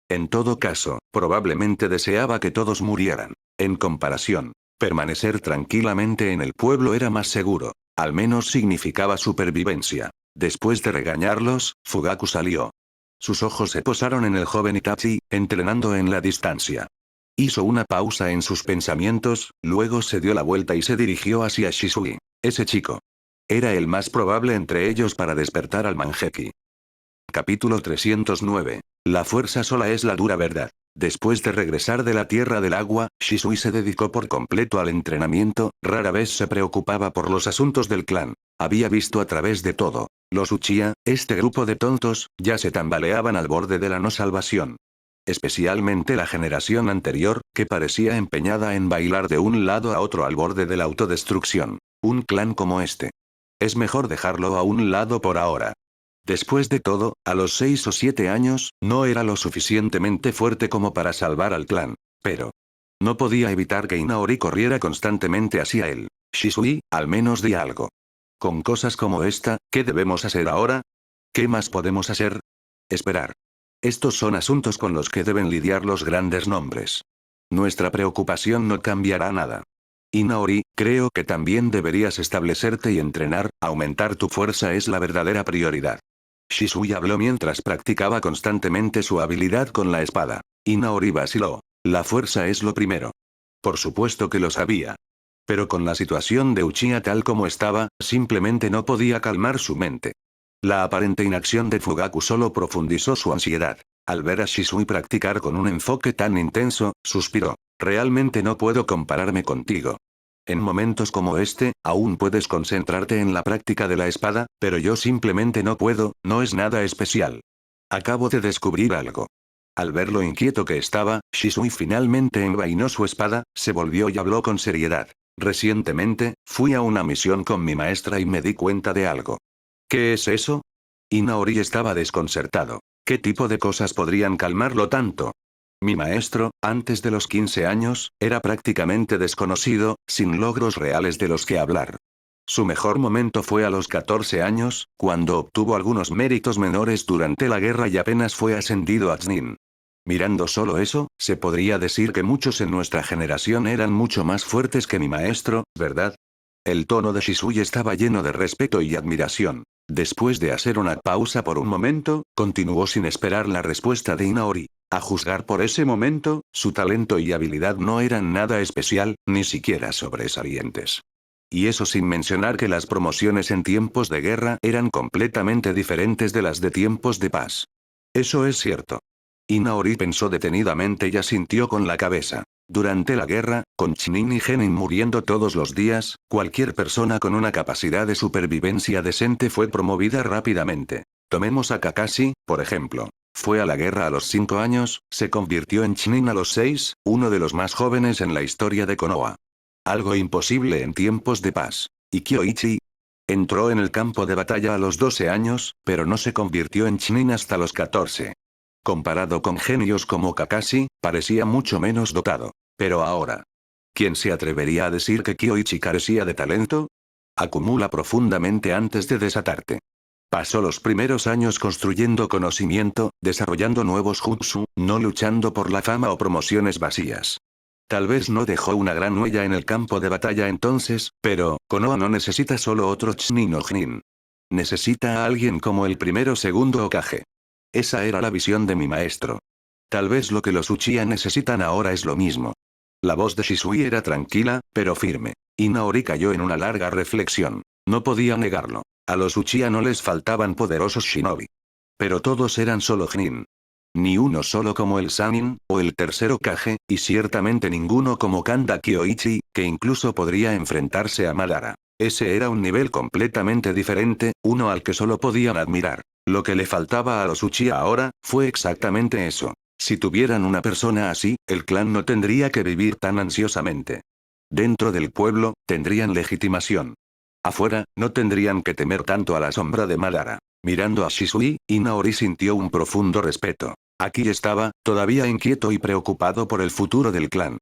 En todo caso, probablemente deseaba que todos murieran. En comparación, permanecer tranquilamente en el pueblo era más seguro. Al menos significaba supervivencia. Después de regañarlos, Fugaku salió. Sus ojos se posaron en el joven Itachi, entrenando en la distancia. Hizo una pausa en sus pensamientos, luego se dio la vuelta y se dirigió hacia Shisui. Ese chico. Era el más probable entre ellos para despertar al Mangekyou. Capítulo 309. La fuerza sola es la dura verdad. Después de regresar de la Tierra del Agua, Shisui se dedicó por completo al entrenamiento, rara vez se preocupaba por los asuntos del clan. Había visto a través de todo. Los Uchiha, este grupo de tontos, ya se tambaleaban al borde de la no salvación. Especialmente la generación anterior, que parecía empeñada en bailar de un lado a otro al borde de la autodestrucción. Un clan como este. Es mejor dejarlo a un lado por ahora. Después de todo, a los 6 o 7 años, no era lo suficientemente fuerte como para salvar al clan. Pero no podía evitar que Inaori corriera constantemente hacia él. Shisui, al menos di algo. Con cosas como esta, ¿qué debemos hacer ahora? ¿Qué más podemos hacer? Esperar. Estos son asuntos con los que deben lidiar los grandes nombres. Nuestra preocupación no cambiará nada. Inaori, creo que también deberías establecerte y entrenar, aumentar tu fuerza es la verdadera prioridad. Shisui habló mientras practicaba constantemente su habilidad con la espada. Inaori vaciló. La fuerza es lo primero. Por supuesto que lo sabía. Pero con la situación de Uchiha tal como estaba, simplemente no podía calmar su mente. La aparente inacción de Fugaku solo profundizó su ansiedad. Al ver a Shisui practicar con un enfoque tan intenso, suspiró. Realmente no puedo compararme contigo. En momentos como este, aún puedes concentrarte en la práctica de la espada, pero yo simplemente no puedo, no es nada especial. Acabo de descubrir algo. Al ver lo inquieto que estaba, Shisui finalmente envainó su espada, se volvió y habló con seriedad. Recientemente, fui a una misión con mi maestra y me di cuenta de algo. ¿Qué es eso? Inaori estaba desconcertado. ¿Qué tipo de cosas podrían calmarlo tanto? Mi maestro, antes de los 15 años, era prácticamente desconocido, sin logros reales de los que hablar. Su mejor momento fue a los 14 años, cuando obtuvo algunos méritos menores durante la guerra y apenas fue ascendido a Chunin. Mirando solo eso, se podría decir que muchos en nuestra generación eran mucho más fuertes que mi maestro, ¿verdad? El tono de Shisui estaba lleno de respeto y admiración. Después de hacer una pausa por un momento, continuó sin esperar la respuesta de Inaori. A juzgar por ese momento, su talento y habilidad no eran nada especial, ni siquiera sobresalientes. Y eso sin mencionar que las promociones en tiempos de guerra eran completamente diferentes de las de tiempos de paz. Eso es cierto. Inaori pensó detenidamente y asintió con la cabeza. Durante la guerra, con Chunin y Genin muriendo todos los días, cualquier persona con una capacidad de supervivencia decente fue promovida rápidamente. Tomemos a Kakashi, por ejemplo. Fue a la guerra a los 5 años, se convirtió en Chunin a los 6, uno de los más jóvenes en la historia de Konoha. Algo imposible en tiempos de paz. Y Kyoichi entró en el campo de batalla a los 12 años, pero no se convirtió en Chunin hasta los 14. Comparado con genios como Kakashi, parecía mucho menos dotado. Pero ahora, ¿quién se atrevería a decir que Kyoichi carecía de talento? Acumula profundamente antes de desatarte. Pasó los primeros años construyendo conocimiento, desarrollando nuevos jutsu, no luchando por la fama o promociones vacías. Tal vez no dejó una gran huella en el campo de batalla entonces, pero, Konoha no necesita solo otro Chunin o Genin. Necesita a alguien como el primero o segundo Hokage. Esa era la visión de mi maestro. Tal vez lo que los Uchiha necesitan ahora es lo mismo. La voz de Shisui era tranquila, pero firme. Inaori cayó en una larga reflexión. No podía negarlo. A los Uchiha no les faltaban poderosos shinobi. Pero todos eran solo Genin. Ni uno solo como el Sannin, o el tercero Kage, y ciertamente ninguno como Kanda Kyoichi, que incluso podría enfrentarse a Madara. Ese era un nivel completamente diferente, uno al que solo podían admirar. Lo que le faltaba a los Uchiha ahora, fue exactamente eso. Si tuvieran una persona así, el clan no tendría que vivir tan ansiosamente. Dentro del pueblo, tendrían legitimación. Afuera, no tendrían que temer tanto a la sombra de Madara. Mirando a Shisui, Inaori sintió un profundo respeto. Aquí estaba, todavía inquieto y preocupado por el futuro del clan.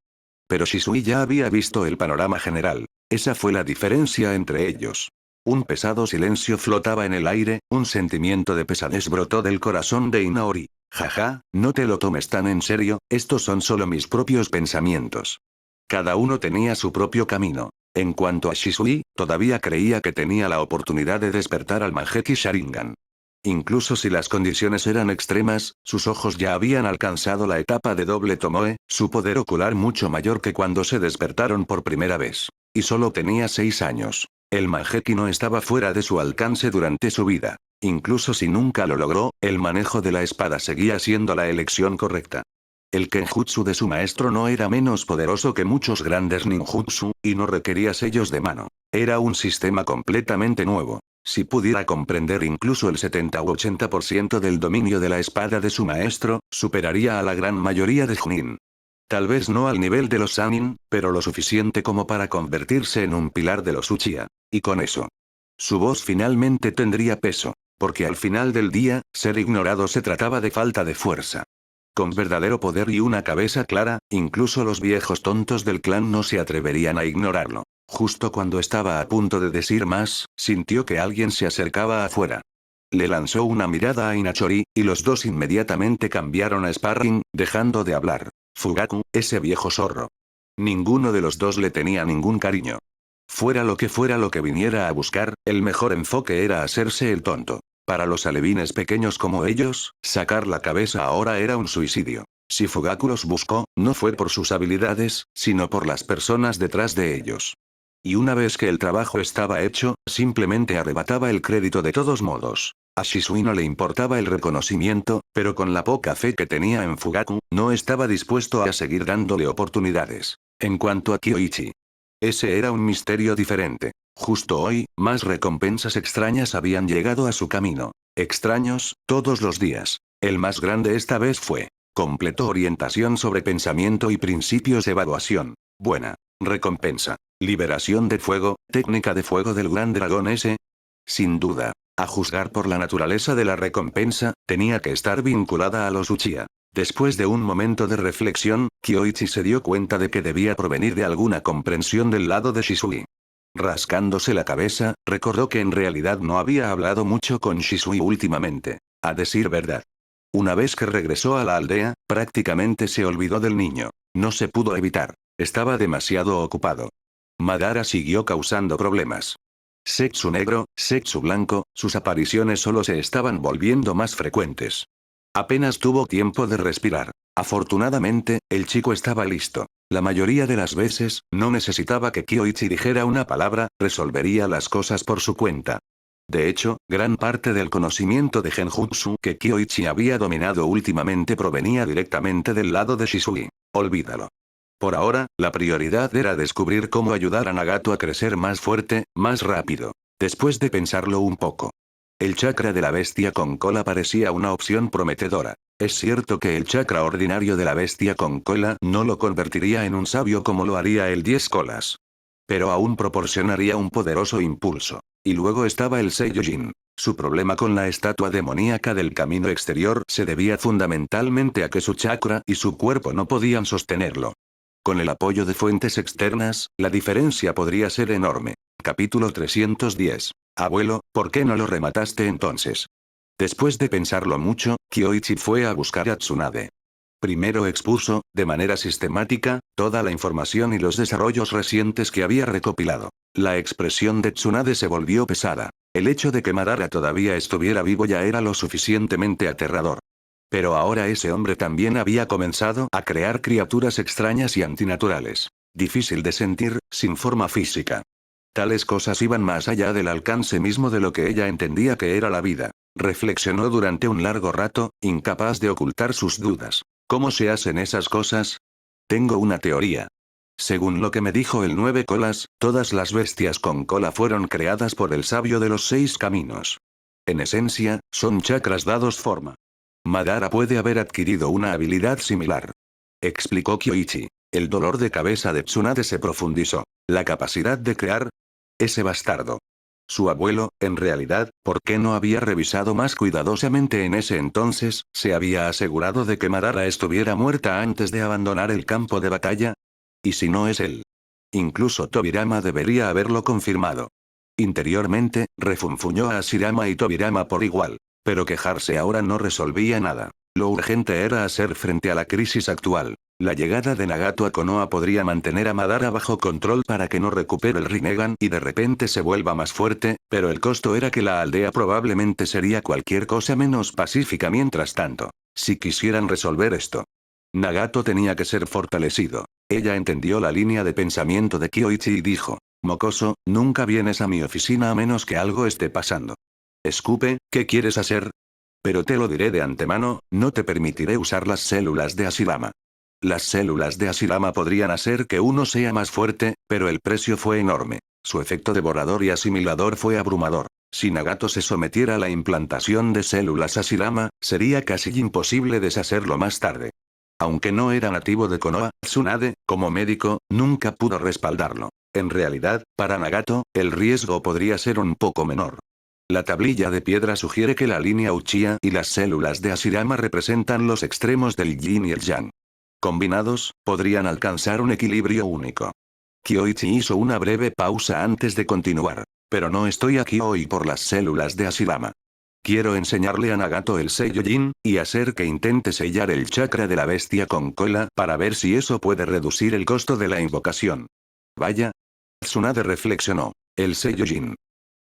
Pero Shisui ya había visto el panorama general. Esa fue la diferencia entre ellos. Un pesado silencio flotaba en el aire, un sentimiento de pesadez brotó del corazón de Inaori. Jaja, no te lo tomes tan en serio, estos son solo mis propios pensamientos. Cada uno tenía su propio camino. En cuanto a Shisui, todavía creía que tenía la oportunidad de despertar al Mangekyou Sharingan. Incluso si las condiciones eran extremas, sus ojos ya habían alcanzado la etapa de doble tomoe, su poder ocular mucho mayor que cuando se despertaron por primera vez. Y solo tenía 6 años. El Mangekyou no estaba fuera de su alcance durante su vida. Incluso si nunca lo logró, el manejo de la espada seguía siendo la elección correcta. El Kenjutsu de su maestro no era menos poderoso que muchos grandes ninjutsu, y no requería sellos de mano. Era un sistema completamente nuevo. Si pudiera comprender incluso el 70 u 80% del dominio de la espada de su maestro, superaría a la gran mayoría de Chunin. Tal vez no al nivel de los Sannin, pero lo suficiente como para convertirse en un pilar de los Uchiha. Y con eso, su voz finalmente tendría peso. Porque al final del día, ser ignorado se trataba de falta de fuerza. Con verdadero poder y una cabeza clara, incluso los viejos tontos del clan no se atreverían a ignorarlo. Justo cuando estaba a punto de decir más, sintió que alguien se acercaba afuera. Le lanzó una mirada a Inachori, y los dos inmediatamente cambiaron a sparring, dejando de hablar. Fugaku, ese viejo zorro. Ninguno de los dos le tenía ningún cariño. Fuera lo que viniera a buscar, el mejor enfoque era hacerse el tonto. Para los alevines pequeños como ellos, sacar la cabeza ahora era un suicidio. Si Fugaku los buscó, no fue por sus habilidades, sino por las personas detrás de ellos. Y una vez que el trabajo estaba hecho, simplemente arrebataba el crédito de todos modos. A Shisui no le importaba el reconocimiento, pero con la poca fe que tenía en Fugaku, no estaba dispuesto a seguir dándole oportunidades. En cuanto a Kyoichi, ese era un misterio diferente. Justo hoy, más recompensas extrañas habían llegado a su camino. Extraños, todos los días. El más grande esta vez fue: completó orientación sobre pensamiento y principios evaluación. Buena. Recompensa. Liberación de fuego, técnica de fuego del gran dragón S. Sin duda. A juzgar por la naturaleza de la recompensa, tenía que estar vinculada a los Uchiha. Después de un momento de reflexión, Kyoichi se dio cuenta de que debía provenir de alguna comprensión del lado de Shisui. Rascándose la cabeza, recordó que en realidad no había hablado mucho con Shisui últimamente. A decir verdad. Una vez que regresó a la aldea, prácticamente se olvidó del niño. No se pudo evitar. Estaba demasiado ocupado. Madara siguió causando problemas. Sexo negro, sexo blanco, sus apariciones solo se estaban volviendo más frecuentes. Apenas tuvo tiempo de respirar. Afortunadamente, el chico estaba listo. La mayoría de las veces, no necesitaba que Kyoichi dijera una palabra, resolvería las cosas por su cuenta. De hecho, gran parte del conocimiento de Genjutsu que Kyoichi había dominado últimamente provenía directamente del lado de Shisui. Olvídalo. Por ahora, la prioridad era descubrir cómo ayudar a Nagato a crecer más fuerte, más rápido. Después de pensarlo un poco, el chakra de la bestia con cola parecía una opción prometedora. Es cierto que el chakra ordinario de la bestia con cola no lo convertiría en un sabio como lo haría el 10 colas. Pero aún proporcionaría un poderoso impulso. Y luego estaba el Seiyujin. Su problema con la estatua demoníaca del camino exterior se debía fundamentalmente a que su chakra y su cuerpo no podían sostenerlo. Con el apoyo de fuentes externas, la diferencia podría ser enorme. Capítulo 310. Abuelo, ¿por qué no lo remataste entonces? Después de pensarlo mucho, Kyoichi fue a buscar a Tsunade. Primero expuso, de manera sistemática, toda la información y los desarrollos recientes que había recopilado. La expresión de Tsunade se volvió pesada. El hecho de que Madara todavía estuviera vivo ya era lo suficientemente aterrador. Pero ahora ese hombre también había comenzado a crear criaturas extrañas y antinaturales. Difícil de sentir, sin forma física. Tales cosas iban más allá del alcance mismo de lo que ella entendía que era la vida. Reflexionó durante un largo rato, incapaz de ocultar sus dudas. ¿Cómo se hacen esas cosas? Tengo una teoría. Según lo que me dijo el 9 colas, todas las bestias con cola fueron creadas por el sabio de los 6 caminos. En esencia, son chakras dados forma. Madara puede haber adquirido una habilidad similar. Explicó Kyoichi. El dolor de cabeza de Tsunade se profundizó. La capacidad de crear. Ese bastardo. Su abuelo, en realidad, ¿por qué no había revisado más cuidadosamente en ese entonces? ¿Se había asegurado de que Madara estuviera muerta antes de abandonar el campo de batalla? ¿Y si no es él? Incluso Tobirama debería haberlo confirmado. Interiormente, refunfuñó a Hashirama y Tobirama por igual. Pero quejarse ahora no resolvía nada. Lo urgente era hacer frente a la crisis actual. La llegada de Nagato a Konoha podría mantener a Madara bajo control para que no recupere el Rinnegan y de repente se vuelva más fuerte, pero el costo era que la aldea probablemente sería cualquier cosa menos pacífica mientras tanto. Si quisieran resolver esto, Nagato tenía que ser fortalecido. Ella entendió la línea de pensamiento de Kyoichi y dijo: Mocoso, nunca vienes a mi oficina a menos que algo esté pasando. Escupe, ¿qué quieres hacer? Pero te lo diré de antemano, no te permitiré usar las células de Hashirama. Las células de Hashirama podrían hacer que uno sea más fuerte, pero el precio fue enorme. Su efecto devorador y asimilador fue abrumador. Si Nagato se sometiera a la implantación de células Hashirama, sería casi imposible deshacerlo más tarde. Aunque no era nativo de Konoha, Tsunade, como médico, nunca pudo respaldarlo. En realidad, para Nagato, el riesgo podría ser un poco menor. La tablilla de piedra sugiere que la línea Uchiha y las células de Hashirama representan los extremos del yin y el yang. Combinados, podrían alcanzar un equilibrio único. Kyoichi hizo una breve pausa antes de continuar. Pero no estoy aquí hoy por las células de Hashirama. Quiero enseñarle a Nagato el Seiyujin, y hacer que intente sellar el chakra de la bestia con cola para ver si eso puede reducir el costo de la invocación. Vaya. Tsunade reflexionó. El Seiyujin.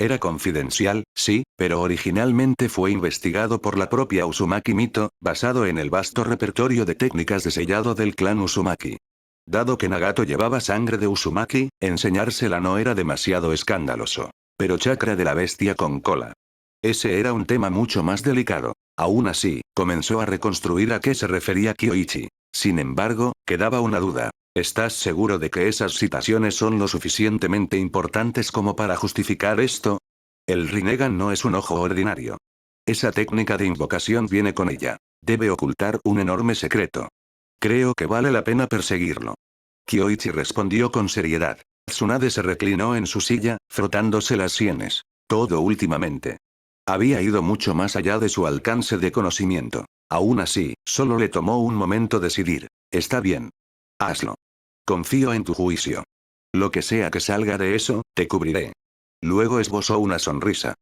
Era confidencial, sí, pero originalmente fue investigado por la propia Uzumaki Mito, basado en el vasto repertorio de técnicas de sellado del clan Uzumaki. Dado que Nagato llevaba sangre de Uzumaki, enseñársela no era demasiado escandaloso. Pero chakra de la bestia con cola. Ese era un tema mucho más delicado. Aún así, comenzó a reconstruir a qué se refería Kyoichi. Sin embargo, quedaba una duda. ¿Estás seguro de que esas citaciones son lo suficientemente importantes como para justificar esto? El Rinnegan no es un ojo ordinario. Esa técnica de invocación viene con ella. Debe ocultar un enorme secreto. Creo que vale la pena perseguirlo. Kyoichi respondió con seriedad. Tsunade se reclinó en su silla, frotándose las sienes. Todo últimamente. Había ido mucho más allá de su alcance de conocimiento. Aún así, solo le tomó un momento decidir. Está bien. Hazlo. Confío en tu juicio. Lo que sea que salga de eso, te cubriré. Luego esbozó una sonrisa.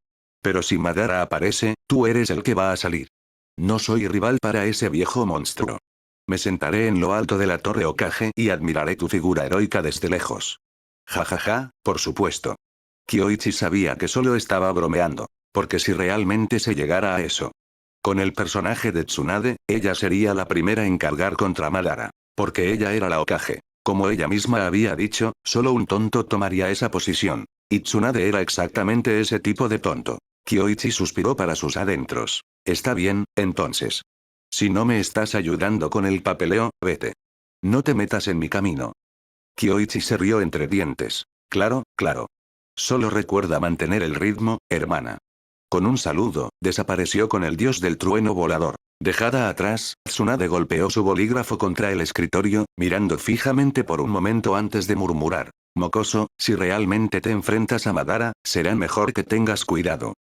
Pero si Madara aparece, tú eres el que va a salir. No soy rival para ese viejo monstruo. Me sentaré en lo alto de la torre Hokage y admiraré tu figura heroica desde lejos. Ja ja ja, por supuesto. Kyoichi sabía que solo estaba bromeando. Porque si realmente se llegara a eso. Con el personaje de Tsunade, ella sería la primera en cargar contra Madara. Porque ella era la Hokage. Como ella misma había dicho, solo un tonto tomaría esa posición. Y Tsunade era exactamente ese tipo de tonto. Kyoichi suspiró para sus adentros. Está bien, entonces. Si no me estás ayudando con el papeleo, vete. No te metas en mi camino. Kyoichi se rió entre dientes. Claro, claro. Solo recuerda mantener el ritmo, hermana. Con un saludo, desapareció con el dios del trueno volador. Dejada atrás, Tsunade golpeó su bolígrafo contra el escritorio, mirando fijamente por un momento antes de murmurar. Mocoso, si realmente te enfrentas a Madara, será mejor que tengas cuidado.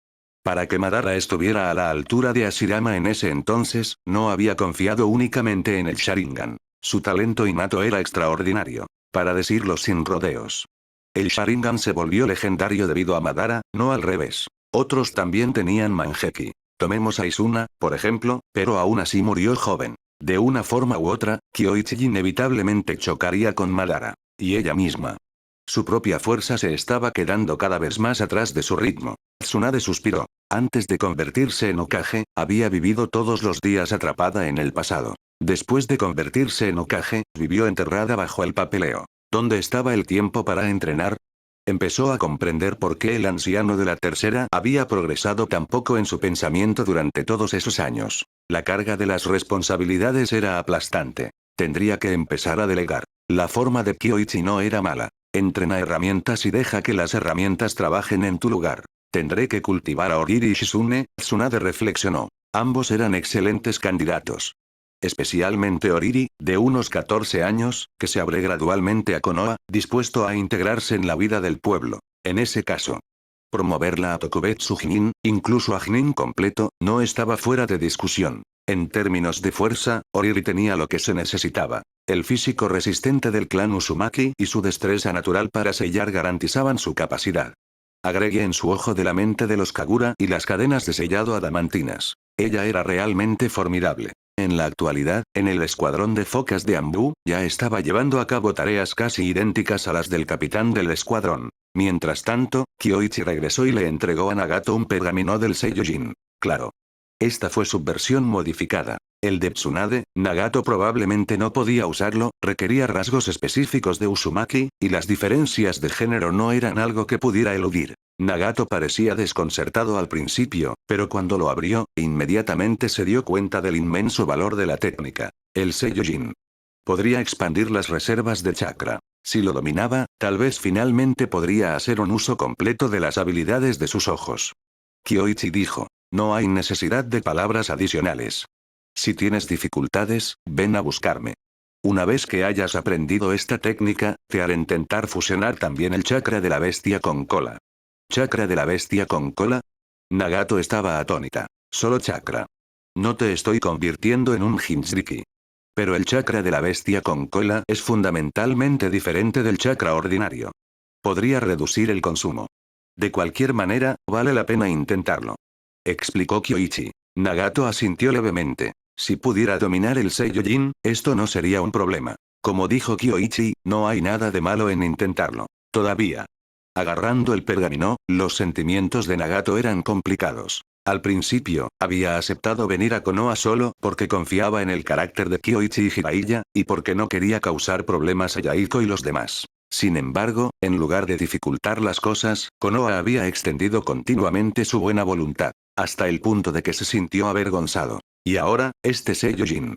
Para que Madara estuviera a la altura de Hashirama en ese entonces, no había confiado únicamente en el Sharingan. Su talento innato era extraordinario. Para decirlo sin rodeos. El Sharingan se volvió legendario debido a Madara, no al revés. Otros también tenían Manjeki. Tomemos a Izuna, por ejemplo, pero aún así murió joven. De una forma u otra, Kyoichi inevitablemente chocaría con Madara. Y ella misma. Su propia fuerza se estaba quedando cada vez más atrás de su ritmo. Tsunade suspiró. Antes de convertirse en Hokage, había vivido todos los días atrapada en el pasado. Después de convertirse en Hokage, vivió enterrada bajo el papeleo. ¿Dónde estaba el tiempo para entrenar? Empezó a comprender por qué el anciano de la tercera había progresado tan poco en su pensamiento durante todos esos años. La carga de las responsabilidades era aplastante. Tendría que empezar a delegar. La forma de Kyoichi no era mala. Entrena herramientas y deja que las herramientas trabajen en tu lugar. Tendré que cultivar a Oriri y Shizune, Tsunade reflexionó. Ambos eran excelentes candidatos. Especialmente Oriri, de unos 14 años, que se abre gradualmente a Konoha, dispuesto a integrarse en la vida del pueblo. En ese caso, promoverla a Tokubetsu Jinin, incluso a Jinin completo, no estaba fuera de discusión. En términos de fuerza, Oriri tenía lo que se necesitaba. El físico resistente del clan Uzumaki y su destreza natural para sellar garantizaban su capacidad. Agregué en su ojo de la mente de los Kagura y las cadenas de sellado adamantinas. Ella era realmente formidable. En la actualidad, en el escuadrón de focas de Anbu, ya estaba llevando a cabo tareas casi idénticas a las del capitán del escuadrón. Mientras tanto, Kyoichi regresó y le entregó a Nagato un pergamino del Seiyujin. Claro. Esta fue su versión modificada. El de Tsunade, Nagato probablemente no podía usarlo, requería rasgos específicos de Uzumaki, y las diferencias de género no eran algo que pudiera eludir. Nagato parecía desconcertado al principio, pero cuando lo abrió, inmediatamente se dio cuenta del inmenso valor de la técnica. El Seiyujin. Podría expandir las reservas de chakra. Si lo dominaba, tal vez finalmente podría hacer un uso completo de las habilidades de sus ojos. Kyoichi dijo. No hay necesidad de palabras adicionales. Si tienes dificultades, ven a buscarme. Una vez que hayas aprendido esta técnica, te haré intentar fusionar también el chakra de la bestia con cola. ¿Chakra de la bestia con cola? Nagato estaba atónita. Solo chakra. No te estoy convirtiendo en un Jinchuriki. Pero el chakra de la bestia con cola es fundamentalmente diferente del chakra ordinario. Podría reducir el consumo. De cualquier manera, vale la pena intentarlo. Explicó Kyoichi. Nagato asintió levemente. Si pudiera dominar el Seiyujin, esto no sería un problema. Como dijo Kyoichi, no hay nada de malo en intentarlo. Todavía. Agarrando el pergamino, los sentimientos de Nagato eran complicados. Al principio, había aceptado venir a Konoha solo porque confiaba en el carácter de Kyoichi y Jiraiya, y porque no quería causar problemas a Yaiko y los demás. Sin embargo, en lugar de dificultar las cosas, Konoha había extendido continuamente su buena voluntad, hasta el punto de que se sintió avergonzado. Y ahora, este Seiyujin.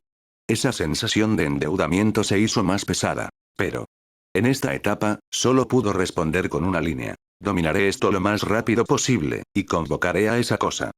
Esa sensación de endeudamiento se hizo más pesada. Pero, en esta etapa, solo pudo responder con una línea. Dominaré esto lo más rápido posible, y convocaré a esa cosa.